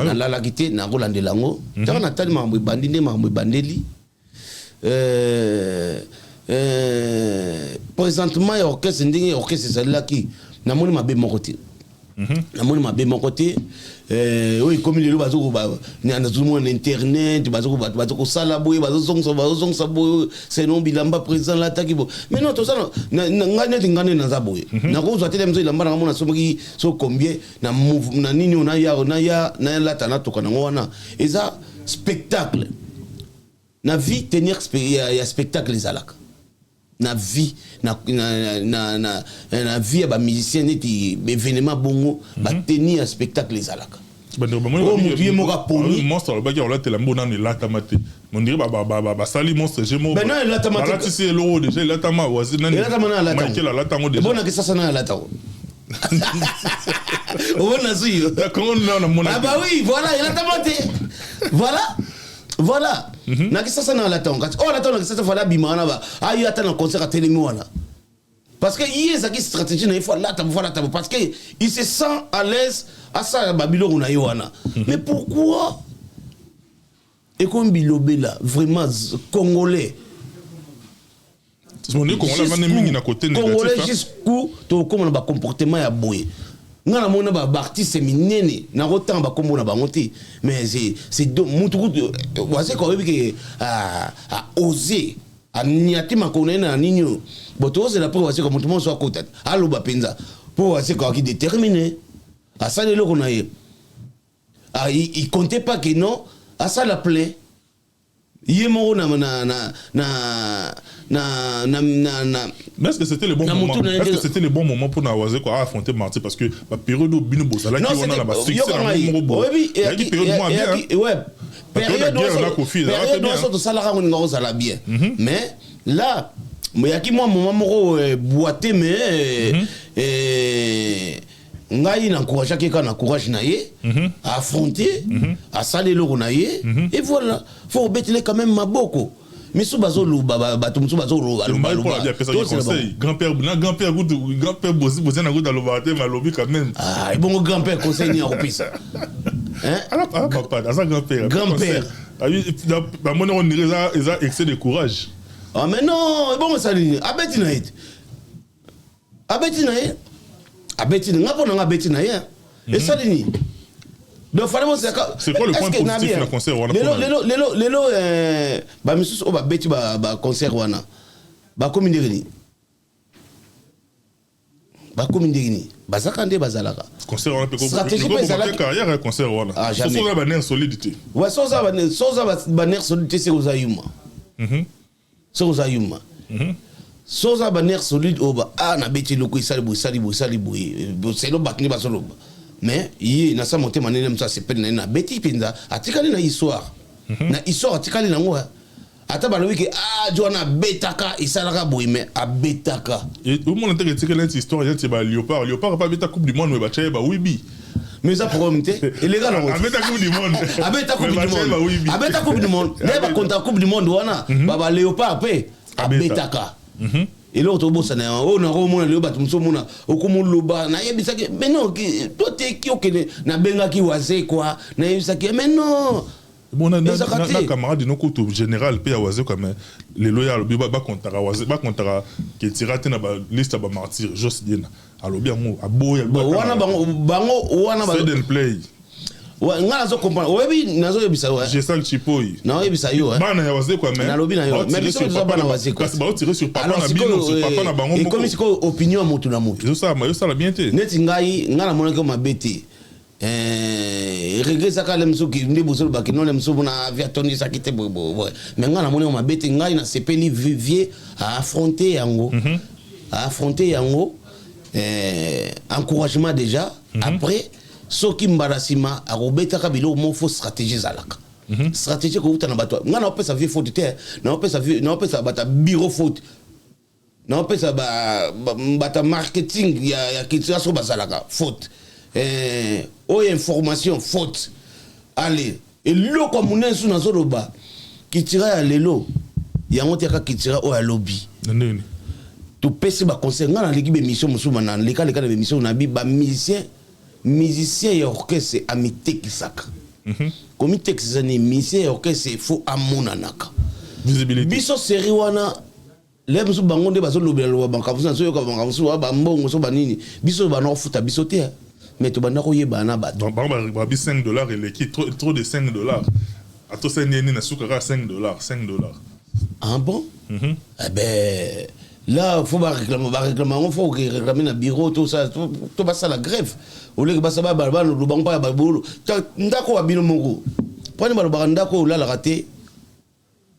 nalalaki te nakolandela yango ntango natali makambo ebandi nde makambo ebandeli présentement ya orchestre ndenge orchestre ezalelaki namoni mabe moko te namoni mabe moko te oyo ekomi lelo bazomona internet bazokosala boye bazozongisa boye seno bilamba président lataki boye mais non tosala ngai neti ngai naza boye nakozwa te miso elamba nanga mona somoki so combien na nini oyo nayalata natoka nango wana eza spectacle na vie tenir ya spectacle ezalaka na vie na vie ya bamusicien neti événement bongo batenir ya spectacle ezalaka mutu ye moko aponi monstre alobaki olatela mbona na elatama te mondire basali monstre gemo balatisi eloko déjà elatama wazimichael alatango déjà ebonaki sasa na alatango obona suyo oui voilà elatama te voilà naki sasa na alatango kati o alatango naki sasa fala bimana ba ayi ata na concert atelemi wana parce que il y a une stratégie il faut là parce que il se sent à l'aise à ça Babylone na yoana mais pourquoi et comme Bilobela vraiment congolais congolais jusqu'où to comme ba comportement ya boye ngana mona ba artiste minene na rotan ba kombo na bango te mais c'est mutu wase ko que a oser aniati makona na ninyo botoze la pour wase ko mutu monso akota alo ba penza pour wase ko ki déterminé à ça le qu'on a il comptait pas que non à ça la plaît yemo mais est-ce que c'était le bon moment est-ce que c'était le bon moment pour Nawazé quoi affronter Marty parce que la période où Bino Bozala qui on a la succès oui période moins bien ouais période où ça la bien mais là il y a qui moi moment moko boité mais ngai na encourager quelqu'un na courage na ye à affronter à saler le ronaye et voilà faut obéir quand même maboko mais sous bazo luba batumsu bazo luba grand-père Bozé na go dans le baté malobi quand même ah bon grand-père conseil ni opisa hein papa ça grand-père ba mon on dirait ça excès de courage ah mais non bon ça abeti na ngapo na ngabeti na ye et ça dini donc vraiment c'est quoi le point positif na concert wana lelo ba misus o ba beti ba concert wana ba komindeni bazaka nde bazalaka concert wana peko stratégie carrière concert wana soza ba nerf solidité ouais soza ba nerf solidité c'est aux ayuma soza ba nerf solide oba na beti loko isali boy c'est lo batni ba solo mais yi na sa monter manene msa sepel na beti pinza atikali na histoire na histoire atikali na ngwa ata ba lobi ke jona betaka isalaka boy mais abetaka et tout le monde entend que cette histoire il y a ba léopard pas beta coupe du monde mais ba chaye ba wibi mais ça pour monter et les gars là abeta coupe du monde abeta coupe du monde ne ba konta coupe du monde wana ba léopard pe abetaka et l'autre bossa na o na romona le bato msomona okumuluba na yebisaki mais non toi t'es qui okene na benga ki wazé quoi na yebisaki mais non bon na camarade no kutu général pe wazé comme les loyal ba kontara wazé ba kontara ke tirate na ba liste ba martyr jos dina alobi ngo aboya wana bango wana ba play ouais ngala zo comprendre oyebi nazo yebisa ouais j'ai ça le chipoy na yebisa yo bana ya wazé quoi mais na lobi na yo mais biso zo bana wazé quoi parce ba tirer sur papa na bino sur papa na bango et comme c'est quoi opinion motu na motu ça la bien té neti ngai ngala mona ko mabete regret ça quand même soki ndi bosolo ba ki non le mso na via toni ça qui était mais ngala mona mabete ngai na sepeli vivier à affronter yango encouragement déjà après soki mbarasima arobetaka bilo mo fo stratégie zalaka stratégie ko utana bato ngana opesa vie faute te na opesa bata bureau faute Non, ça bata marketing, il y a qui ça sur basalaka, faute. Information, faute. Allez, et l'eau comme on est sous dans zoloba, qui tire à l'élo, il y a un autre qui tire au lobby. Tu peux se conseiller dans l'équipe d'émission, dans les cas d'émission, on a dit musicien et orchestre, c'est amité qui sac. Comme texte, c'est musicien et orchestre, c'est faux à mon anaka. Visibilité. Biso série wana. Les gens bango de baso lobela lo banka fusa so yoka banka fusa ba mbongo so banini biso ba no futa biso te mais to bana ko yeba na bato donc ba $5 et l'équipe trop de $5 à to c'est ni na sukara $5 ah bon eh ben là faut pas réclamer on faut réclamer na bureau tout ça to ba ça la grève au lieu que ba ça ba lo bango pa ba bolo ndako wa bino mongo poni ba lo ba ndako la la raté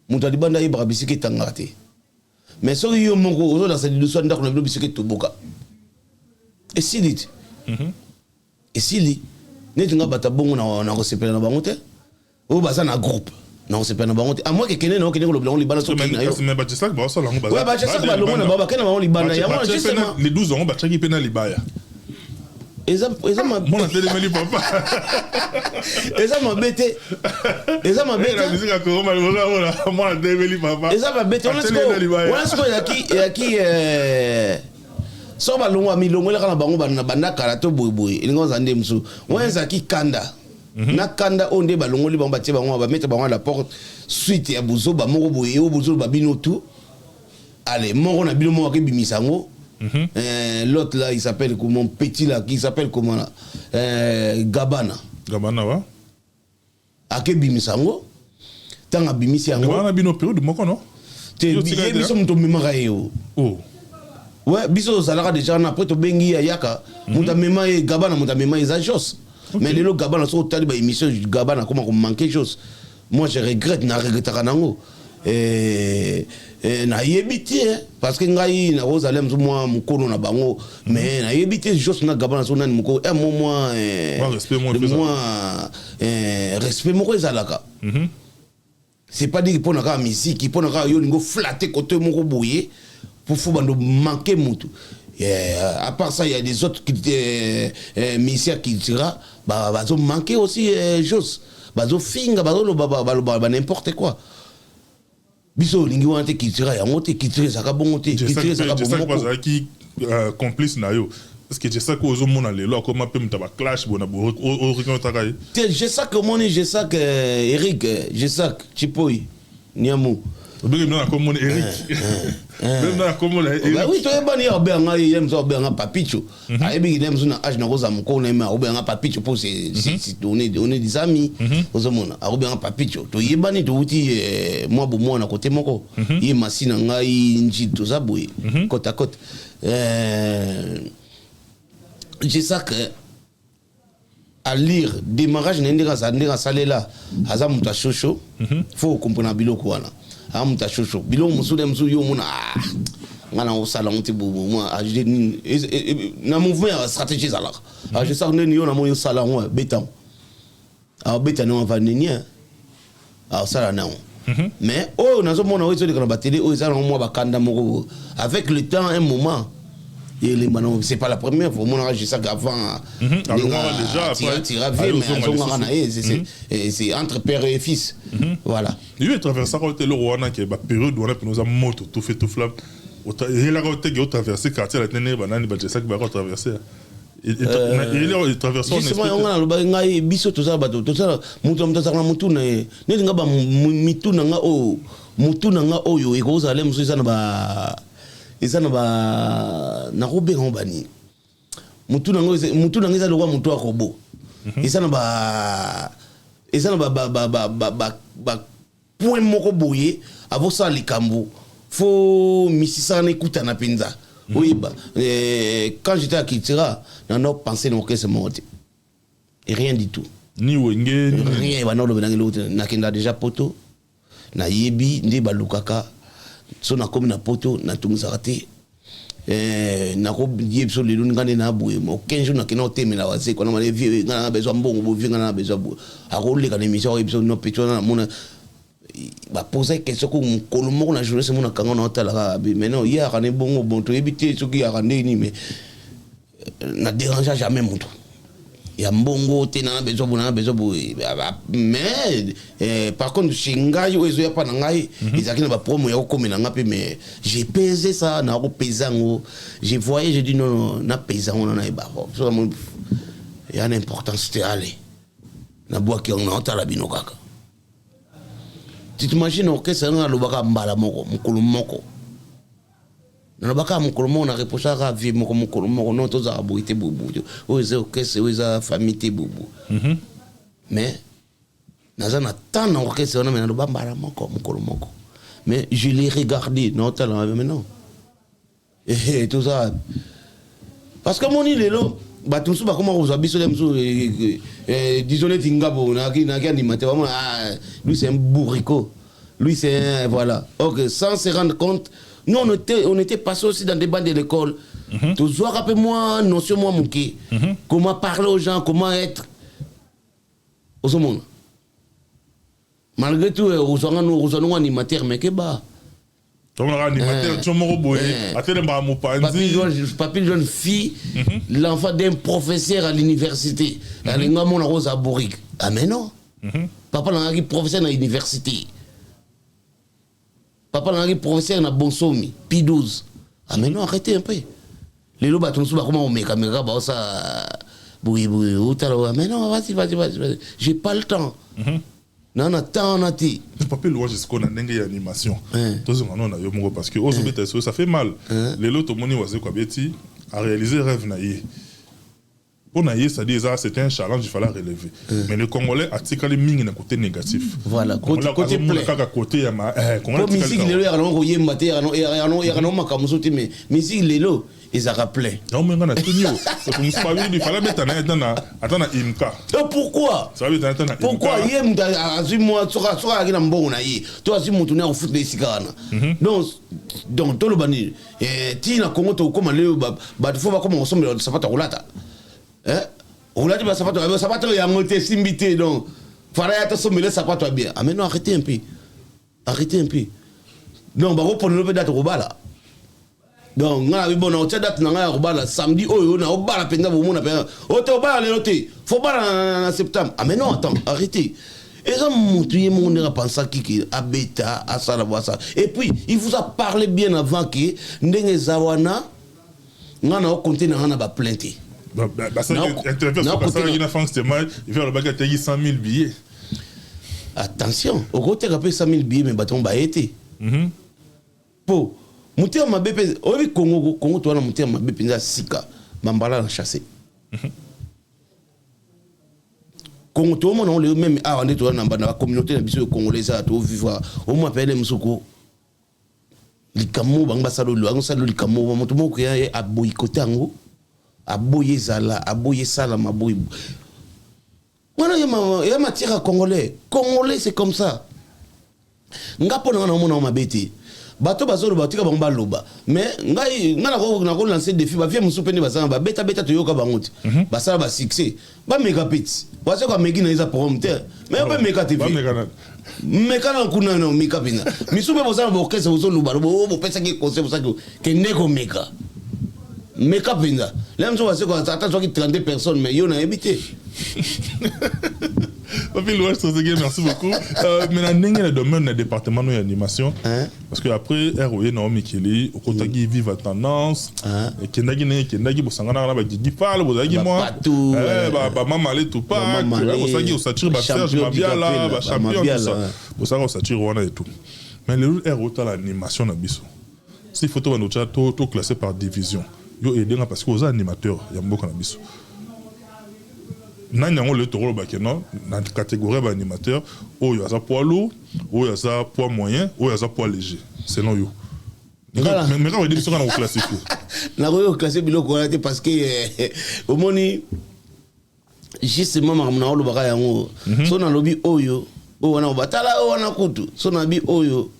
mutadi banda yeba bisiki tangate. Mais si vous avez dans cette illusion, vous avez dit que vous et si dit et si dit vous avez dit que vous avez dit vous avez un groupe non c'est pas un à moi que quelqu'un n'a aucun problème les balles sont mais c'est ça que ça là ouais bah c'est ça bah le monde bah quel moment les balles les 12 ans bah chaque pena libaya Eza mon télémeli papa eza mabete la musique à Koroma moi télémeli papa eza mabete on est yaki so balongwa milongo la kana bango bana karato boyboy elingo zande msu on ezaki kanda na kanda onde balongo li bango batie bango ba mettre bango à la porte suite ya buzo ba moko boye o buzo ba bino tout allez moko na bino moko ke bimisango. L'autre là, il s'appelle comment petit là, qui s'appelle comment là Gabana. Gabana wa? Ake bimisango. Tanga bimisiango. Gabana bino période moko non? Te biso muto memaka yo. Oh. Ouais, biso zalaka déjà na après to bengi ya yaka. Muta mema e Gabana muta mema e Zajos. Mais les Gabana so tali ba émission Gabana comment manquer chose. Moi je regrette na regretaka nango. Na yebiti parce que ngai na Rosalem moi mkono na bango mais na yebiti juste na Gabana so na mko moi respect moko ezalaka c'est pas dire pour na musique pour na yo ngo flatter côté moko boyer pour faut bando manquer mutu à part ça il y a des autres musiciens qui dira bah bazo manquer aussi chose bazo finga bazo n'importe quoi. Biso lingi wana te kitira ya mote kitira saka bongo te kitira saka bongo ko qui complice na yo est-ce que je sais que ozo mona lelo ko ma pe mutaba clash bona bo o rekonta kai je sais que moni je sais que Eric je sais que Chipoy Niamu Obéi non comme mon Eric même dans comme mon Eric oui to ebani ya obenga yem so obenga papicho ayebi nem so na age na koza mko na ma obenga papicho pour c'est on est des amis ozomona obenga papicho to yebani to uti moi bo moi na côté moko ye masina ngai njito za boye côte à côte je sais que à lire démarrage n'indira salela haza muta chocho faut comprendre biloko wana amuta chocho bilo musude musu yo muna ngana osala muti bubu moi na mouvement ya stratégie zala je sais que yo na mo yo sala moi betan betan on va nenia sala na mais oh nazo mona ozo de kana bateli o sala moi bakanda moko avec le temps un moment et les manos c'est pas la première fois mon je sais qu'avant déjà après c'est entre père et fils voilà il est traversé le Rwanda qui est la période où on a nous a moto tout fait tout flamme il a côté traversé quartier la tenue banane je sais que va traverser il est traversé justement on a le ngai biso tout ça bato tout ça mutu mtazana mutu na ne ngaba mitu na nga o mutu na nga oyo ekozala msuisa na ba ezana ba na robe ngobani mutu na ngeza lokwa mutu akobo ezana ba point moko boye avosa likambo fo misisa na ekuta na penza oui quand j'étais à Kitira n'a pensé non que c'est mort et rien du tout ni wenge rien ba no lo benangi l'autre na kenda déjà poto na yebi ndi balukaka so na komi na poto na tumusaka te na ko yeb so lelo ngane na boye mo 15 jours na kena oteme na wase kona male vie ngana besoin mbongo bo vie ngana besoin bo a ko le kana émission episode no pecho na mona bah poser question ko mukolo na journée c'est mon kango na tala mais non hier on est bon to éviter ce qui a rendé ni mais na dérange jamais moto ya mbongo te na besoin mais par contre chingai ozo ya pa na ngai ezaki na ba promo ya ko na ngapi mais j'ai pesé ça na ko pesango j'ai voyé j'ai dit non na pesango na ba so il y a une importance de aller na bois qui on entend la bino kaka tu t'imagines que c'est un lobaka mbala moko mukulu moko na lobaka mukulu moko na reprocha ka vie moko mukulu moko non to za boité bubu o ze que c'est za famille te bubu mais naza na tant na que c'est on na lobaka mbala moko mukulu moko mais je l'ai regardé non talent mais non et tout ça parce que mon île là batumsu ba comment vous habitez les mso disons les tingabo na qui animateur vraiment lui c'est un bourrico lui c'est voilà OK sans se rendre compte nous on était passé aussi dans des bancs de l'école toujours rappelle-moi notion moi mouké comment parler aux gens comment être au monde malgré tout aux animateurs mais que bah donc on a animateur tu m'as boy papy jeune fille l'enfant d'un professeur à l'université elle est mon rose à Bourrique ah mais non papa n'a pas professeur à l'université papa n'a pas professeur na Bonsomi P12 ah mais non arrêtez un peu les lots baton sous comment on met caméra bah ça oui mais non vas-y j'ai pas le temps non attends on a dit papier loi jusqu'au na ndenge ya animation tous on a yo mongo parce que ozobeta ça fait mal les lots to moni waze kwa beti a réaliser rêve na yé on a yé ça dit ça c'était un challenge il fallait relever mais le congolais a tikali mingi na côté négatif voilà côté plein kaka côté ya ma congolais musique lelo ya no yé maté ya no makamuso ti mais musique lelo ils a rappelé non mais on a tenu parce que nous il fallait mettre attends imka pourquoi ça veut dire pourquoi yé azui moi soka akina mbongo na yé to azui mutu na foot de sikana donc to lo bani ti na Congo to koma leo ba faut ba koma osombe sapato kulata olati ba sapato ya ngote simbité donc fara ya to sombe sapato bien ah mais non arrêtez un peu non ba repone le date robala donc nga bi bona otia date na nga ya bala samedi oyo na obala penza bo mona penza ote obala lelo te faut bala na septembre ah mais non attends arrêtez et ça montre yé mon a pensé qui a bêta à ça la voir ça et puis il vous a parlé bien avant que ndenge zawana nga na compter na ba plainte ça interview ça il a fait c'était mal il fait le bagage tayi 100 000 billets attention au côté rapé 100 000 billets mais baton ba été po mutia mabepe obi Congo to na mutia mabepe nza sika bambala na chasser Congo to mo na le même a on to na bana communauté na biso congolais à to vivre au mo appelle msoko likamo banga salo lo salo likamo moto moko ya a boycotté ango a boyé sala maboy wana ya matière congolais c'est comme ça ngapo na mona mabeti bato bazolo batika bango baloba mais ngai ngana ko lancer défi ba vie musupende bazana ba beta to yoka bangote basala ba succès ba mega pit wazo ka megi na isa promoteur mais ba mega tv meka na kuna no meka pina misupe bozana ba orchestre bozolo ba bo pesa ki conseil ça que neko meka pina là mso wazo ko attends qui 32 personnes mais yo na habité Papi Louage, merci beaucoup. Maintenant, il y a le domaine du département d'animation. Parce que après, ROE, Naomi Kelly, au côté qui vive à tendance, et Kendagi, Bosangana, Gigi Fall, Bozagi, moi, Maman Malé, tout pas, Bosagi, au Satur, Serge Mabiala, champion, tout ça. Bosanga, au Satur, Rwanda et tout. Mais le ROE, l'animation, si photo va nous tout classé par division, yo aidé parce que aux animateurs, il y a beaucoup d'animations. Nani yango le toro bakeno na catégorie ba animateur oyo aza poids lourd oyo aza poids moyen oyo aza poids léger selon yo mais quand on dit ça on classifier na ko classifier biloko là parce que au moni justement na lo baka yango so na lobi oyo wana batala wana kutu so na bi oyo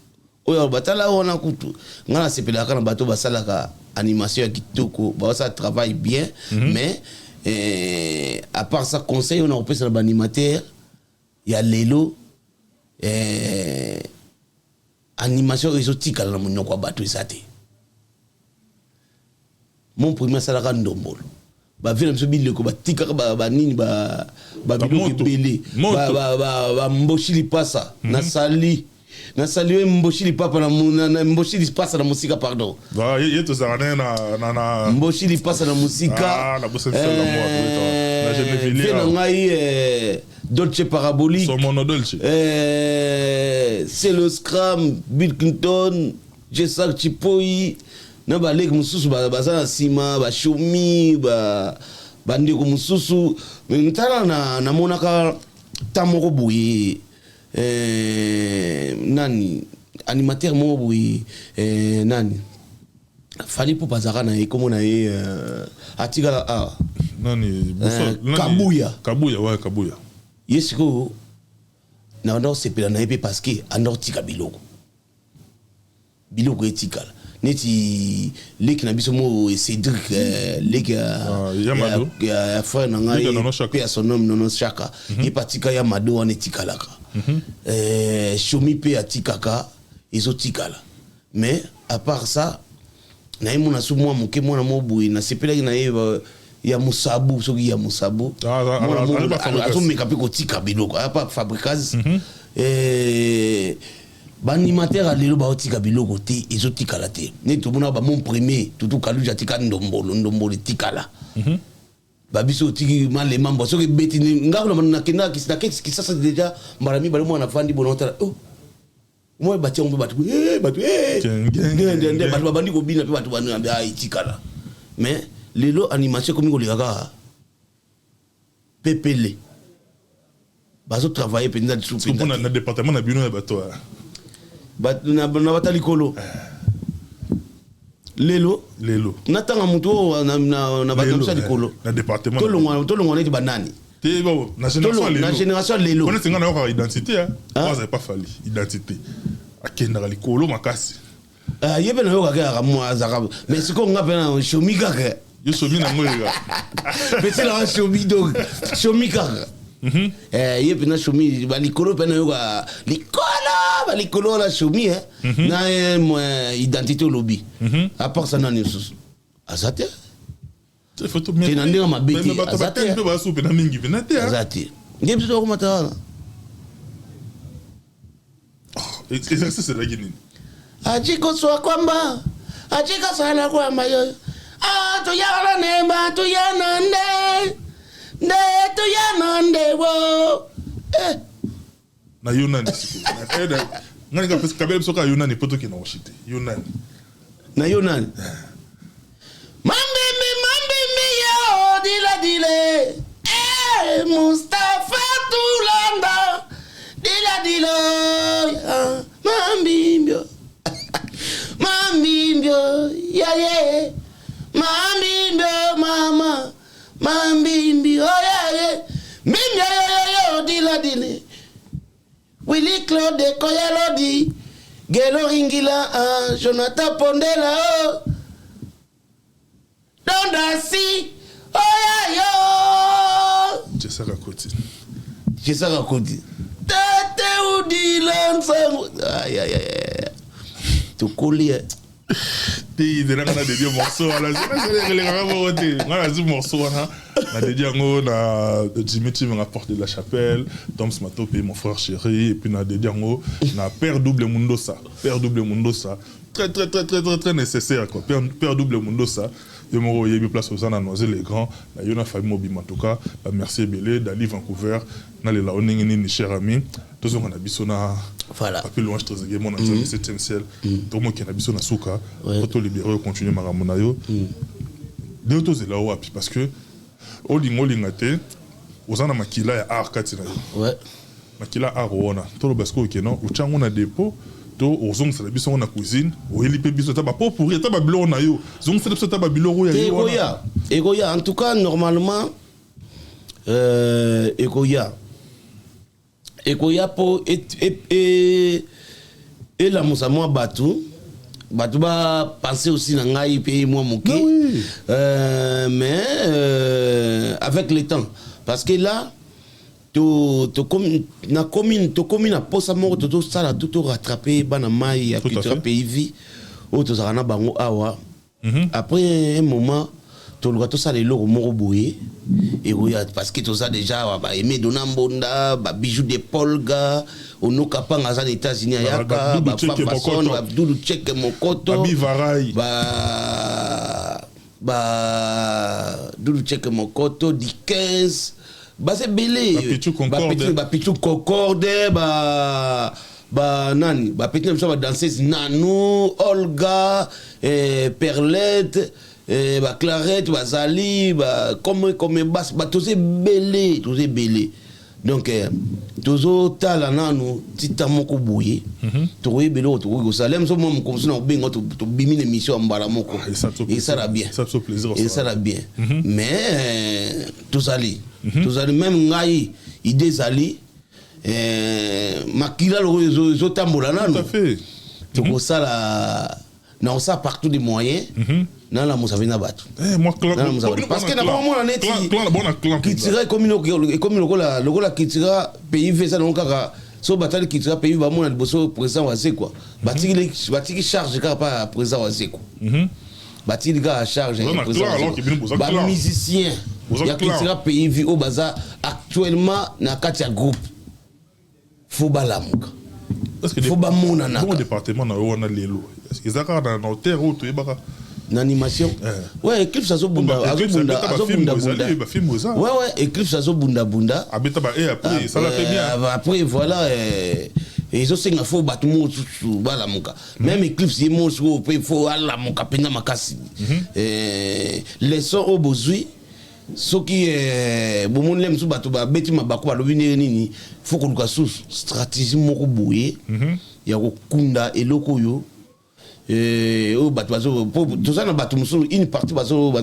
batala wana kutu ngana sepela kana bato basalaka animation ya kitoko ba ça travaille bien mais à part ça conseil on a repris sur l'animateur il y a Lelo animation exotique na monoko ya bato eza te. Mon premier salaka ndombolo bavela biso bileko batikaka banini babiloko ebele bamboshi lipasa nasali oyo mboshi lipapa na mboshi lipasa na mosika pardon ye tozalaka na mboshi lipasa na mosika ve na ngai Dolce Parabolique c'est le Scram Bill Clinton Jessak Chipoi na baleki mususu baza na nsima bashomi bandeko mususu ntala namonaka ta moko boye nani animateur moko boye nani fali po bazaka na ye komona ye atikala nani Kabuya ye sikoyo na ndo sepela na ye mpe parce que andortika biloko etikala neti leki na biso mo Cédric leki ya frère na ngai pe ya son nom nono chaka ye patika ya mado wana etikalaka shomi pe atikaka ezotikala mais à part ça na ye mona so mwa moke mwana mo boye na sepelaki na ye ya musabu soki ya musabu azomeka mpe kotika biloko apa fabricage Banimateur à l'élo baotika biloko te ezotikala te ne tomona ba mon premier tutu kaluja tika ndombolo tikala babiso tiki male mambo soki beti ngakuna na kenda kisasa déjà marami bali mwana fandi bonota moi bati on batu batu batu bandi ko bina pe batu banu ai tikala mais l'élo animation comme ngolika pepele bazo travailler pendant sous pendant na département na bino ya bato na batali kolo lelo natanga mutu na batamsa likolo na département tolongwa neti banani te bon na génération lelo on est ngana yo identité moi ça pas fallu identité akenda likolo makasi yebe na yo kaka moi zaka mais siko nga pena shomi kaka yo shomi na ngoyo petit la shomi donc shomi kaka ye pena shomi balikolo pena yo ka likolo la shomi na identité lobby à part ça nani susu azate te photo bien te ndinga mabeti azate ba soupe na mingi venate azate ngebi to ko mata exercice c'est la guinée ajiko swa kwamba ajika sana kwamba yo to yana nemba to yana to yana wo na Yunani ngani ka pesa kabela soka Yunani poto kina oshite Yunani na Yunani mambi yo dile Mustafa Tulanda dile mambimbio yeah mama mambimbio yeah mimbio yo dile Willy Claude Koyalodi Gelo Ringila Jonathan Pondela Dondasi yo Jesaka Koti Tete Udilansango ay tukulia ti de ngana de morceau ala c'est ngana morceau na dédié ngo na Dimitri m'a apporté de la chapelle Tom Smatopé mon frère chéri et puis na dédié ngo na Père Double Mundosa très nécessaire quoi Père Double Mundosa de mo yebi place aux na Noisy les grands na yona famille mobile en tout cas merci belé d'Ali Vancouver na le la oningi ni cher ami tous on a bisona voilà pas plus loin je te dis mon ancien 7e ciel tout mo qui na bisona suka photo libéré continuer maramona yo de autos là wapi parce que olinga te ozana makila ya art katina ouais makila art ona to lo basko keno uchango na dépôt to ozong sala biso na cuisine o elipe biso ta ba pour ta ba bilo na yo zong sala biso ta ba bilo ya yo Egoya en tout cas normalement Egoya po et la musamwa batu ba penser aussi na ngai pe moi moké mais avec le temps parce que là na commune na posa moko tozosala tout rattraper bana mai ya culture pays vie oyo tozalaka na bango awa. Après un moment toluka tosala eloko moko boye eroya parce que toza déjà baeme dona mbonda babijou de polga onoka panga aza na États-Unis ayaka bafafason badudu cheke mokoto dudu cheke mokoto di 15 base belé bapichu concorde nani bapeti na biso badanseuse Nano Olga Perlette Clarette bazali comme basse toze belé donc tozotala nanu tita moko boye tokoye beloko tokoki kosala même so mwa mokomisi na kobenga tobimi na émission ya mbala moko esala bien mais tozali même ngai ide ezali makila loko ezotambola nanu tokosala na osala partout des moyens na la musavi na bato parce que na mona neti kitira comme lokola kitira pays vesa na kaka so batali kitira pays ba mona liboso président wa quoi batiki charge ka pa président wa quoi batiki ga charge ba musicien ya kitira pays vi au baza actuellement na kati ya groupe faut balamuka faut ba mona na bon département na wana lelo ezaka na terre ou to yebaka n'animation ouais Eclipse azobunda ouais Eclipse azobunda abeta ba et après ça la fait bien après voilà ils ont singa fo batumo tutu bala muka même Eclipse yemo so pe fo ala muka pena makasi les sons au bozui soki bomon lem su batu ba beti mabako ba lobini nini faut ko luka sous stratégie moko boye ya ko kunda eloko yo au bateau tout ça na bateau musu une partie bazo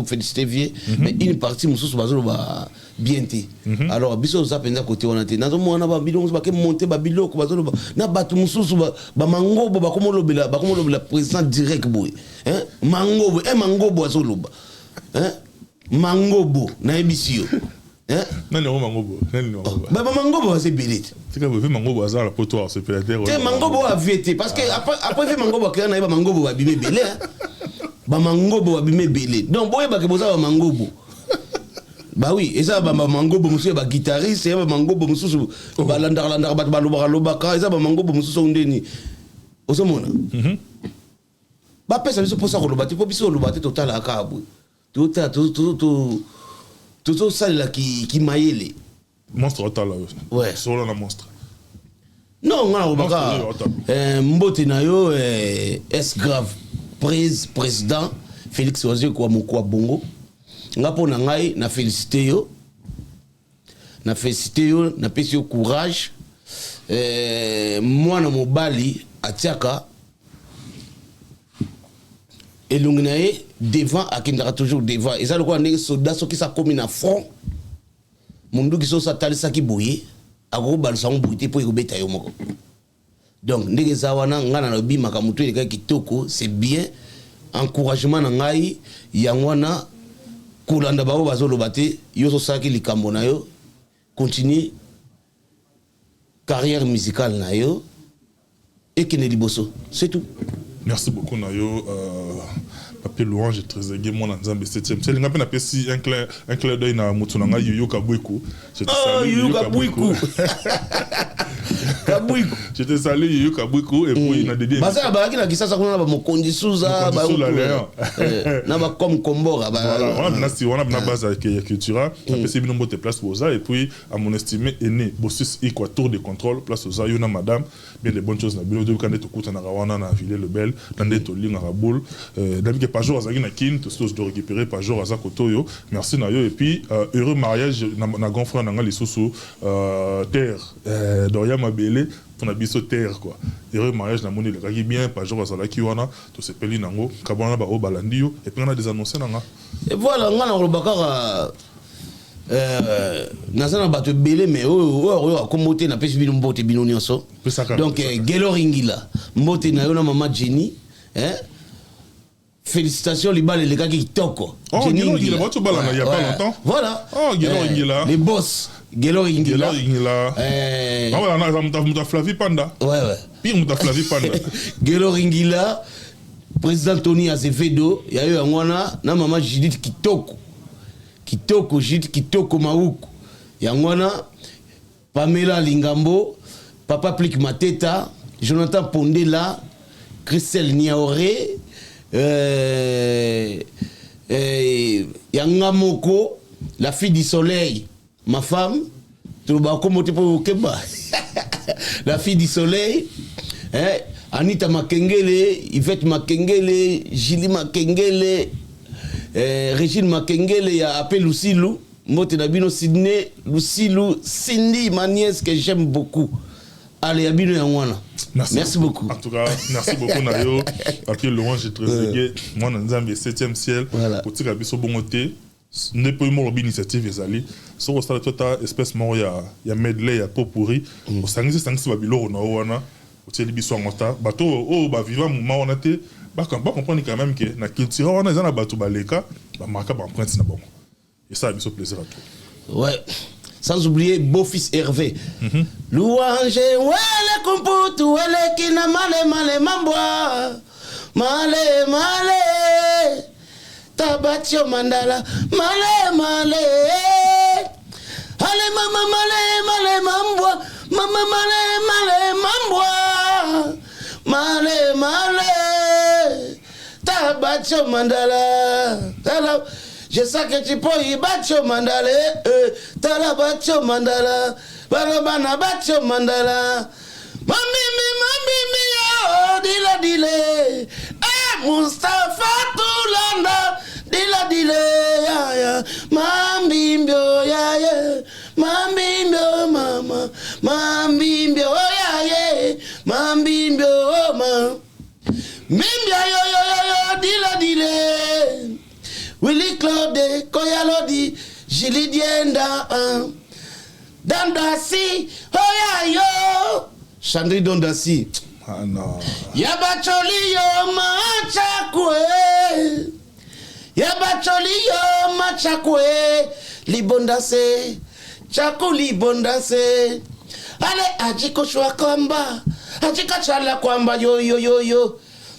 féliciter vieux mais une partie musu bazo ba bien té alors biso za penza côté on était nazo mona ba biloko ba ke monter ba biloko bazo na bateau musu ba mangobo ba komo lobela président direct boy hein mangobo azo loba hein mangobo na ebisio hein nani o mangobo ba mangobo c'est belé tika bo mangobo azala potoir c'est pélateur te mangobo a viété parce que après mangobo ka na ba mangobo ba bimé belé ba mangobo ba bimé belé donc boye ba ke boza ba mangobo bah oui et ça ba mangobo monsieur ba guitariste et ba mangobo monsieur ba landar ba loba ka et ça ba mangobo monsieur ndeni osomona ba pesa biso posa ko loba te po biso loba te total akabu tout ça là qui maïle monstre total ouais solo na monstre non ngala baka mbote na yo est grave président Félix Ozié kwa moko bongo ngapo na ngai na féliciter yo na pesi yo courage mwana mobali atiaka elunginaye devant akindaka toujours devant et ça le quoi ndenge soldat soki sa komi na front mundu ki so sa talisa ki boye ako balisa ngo boye po ekobeta yo moko donc ndenge za wana ngana na bi makamutu eleka kitoko c'est bien encouragement na ngai yangwana kulanda bao bazoloba te yo so saki likambo na yo continue carrière musicale na yo et kene liboso c'est tout. Merci beaucoup Nayo Papier Louange Trésorier mon Nzambe 7e. C'est l'ingapé na pesi un clair d'œil na mutunanga Yoyo Kabwiku. Je te salue Yoyo Kabwiku. Kabwiku. Je te salue Yoyo Kabwiku et puis na dédié. Basa ba ki na kisasa kuna ba mokondi suza ba na ba comme kombora ba. Voilà, on a base avec cultura, na pesi bino mbote place boza et puis à mon estimé aîné Bossus Équateur de contrôle place boza yona madame bien les bonnes choses na bino de kande to kuta na rawana na ville le bel dans to linga raboul d'habitude pas jour azaki na kin to de récupérer pas jour azako toyo merci na yo et puis heureux mariage na grand frère na nga lisusu terre doria mabele pour na biso terre quoi heureux mariage na moni le kaki bien pas jour azalaki wana to sepeli nango kabana ba o balandi yo et puis on a des annonces na nga et voilà ngana robakara nazana bato belé mais o komote na pesi bino mbote bino nyonso donc geloringila mbote na yo na mama Jenny hein félicitations libale les gars qui toko Jenny il a battu balle il y a pas longtemps voilà geloringila les boss Gelo Ingila. Mouta Flavie Panda. Ouais. Pire Mouta Flavie Panda. Gelo Ingila, président Tony Azevedo, il y a eu un wana, na maman Judith Kitoko. Judith Kitoko Mauku. Il y a un wana, Pamela Lingambo, Papa Plik Mateta, Jonathan Pondela, Christelle Niaoré, Yanga Moko, la fille du soleil, ma femme, la fille du soleil, Anita Makengele, Yvette Makengele, Julie Makengele, Régine Makengele, il y a appelé Lucilou, Mote Nabino Sydney, Lucilou, Cindy, ma nièce que j'aime beaucoup. Allez, Abino Yangwana. Merci beaucoup. En tout cas, merci beaucoup, Nayo. Après, Laurent, j'ai très aigué. Moi, dans le 7e ciel, pour tirer à Bongoté, n'est pas une initiative, les alliés. Sur le stade de toute espèce, il y a medley, il y a pot pourri. Au Sangi, c'est un babilo, on a ouana. Au tiers de bisou en mota. Bateau, oh, bah, vivant, moment, on a été. Bah, quand on comprend quand même que la culture, on a un bateau, baleka, bah, marqué, bah, empreinte, c'est bon. Et ça, il y a plaisir à toi. Ouais. Sans oublier beau-fils Hervé. Louange, wele kumputu, wele kina male mambwa. Male, tabatio mandala, male. Ale mama male mambwa, mama male mambwa. Male, tabatio mandala. Je sais que tu peux y battre mandala, tala battre mandala, barabana battre mandala. Mami, oh, dile, Mustafa Tulanda, dile, ya, mambimbio, ya, mambimbio, mama, mambimbio, ya, mambimbio, mama, bimbia, yo, dile. Willy Claude, Koyalodi, Julie Dienda, Dandasi, Oyayo, Chandri Dandasi. Ah non. Yabacholi yo machakwe, libondase, chaku libondase. Ale ajiko shwa kwamba, ajika chala kwamba yo.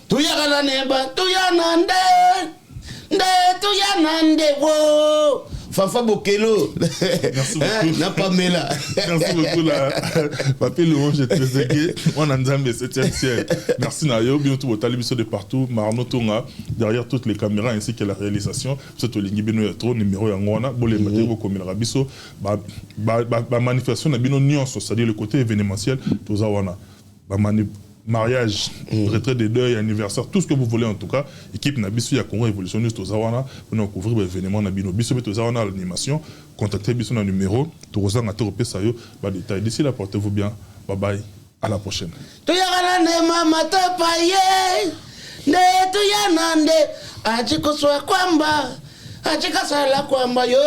Tuyagala neba, tuyanande. Nde wo Fafa Bokelo. Merci beaucoup. Na Pamela. Merci beaucoup Papi Laurent, j'ai très aigué. On a Nzambe 7e ciel. Merci Nayo, bien tout votre de partout. Marno Tonga derrière toutes les caméras ainsi que la réalisation. C'est au lingi bino ya trop numéro ya ngona bolé matériaux comme la rabiso ba manifestation na bino nuance, c'est-à-dire le côté événementiel tozawana. Ba mariage, retraite de deuil, anniversaire, tout ce que vous voulez en tout cas. Équipe Nabisu, il y a Congo Évolutionniste aux Awana, pour couvrir l'événement Nabino. Bisu, aux Awana l'animation, contactez Bisu dans le numéro, Torozan à Toropé Sayo, détail. D'ici là, portez-vous bien. Bye bye, à la prochaine. Ajiko swa kwamba, ajika sala kwamba, yo.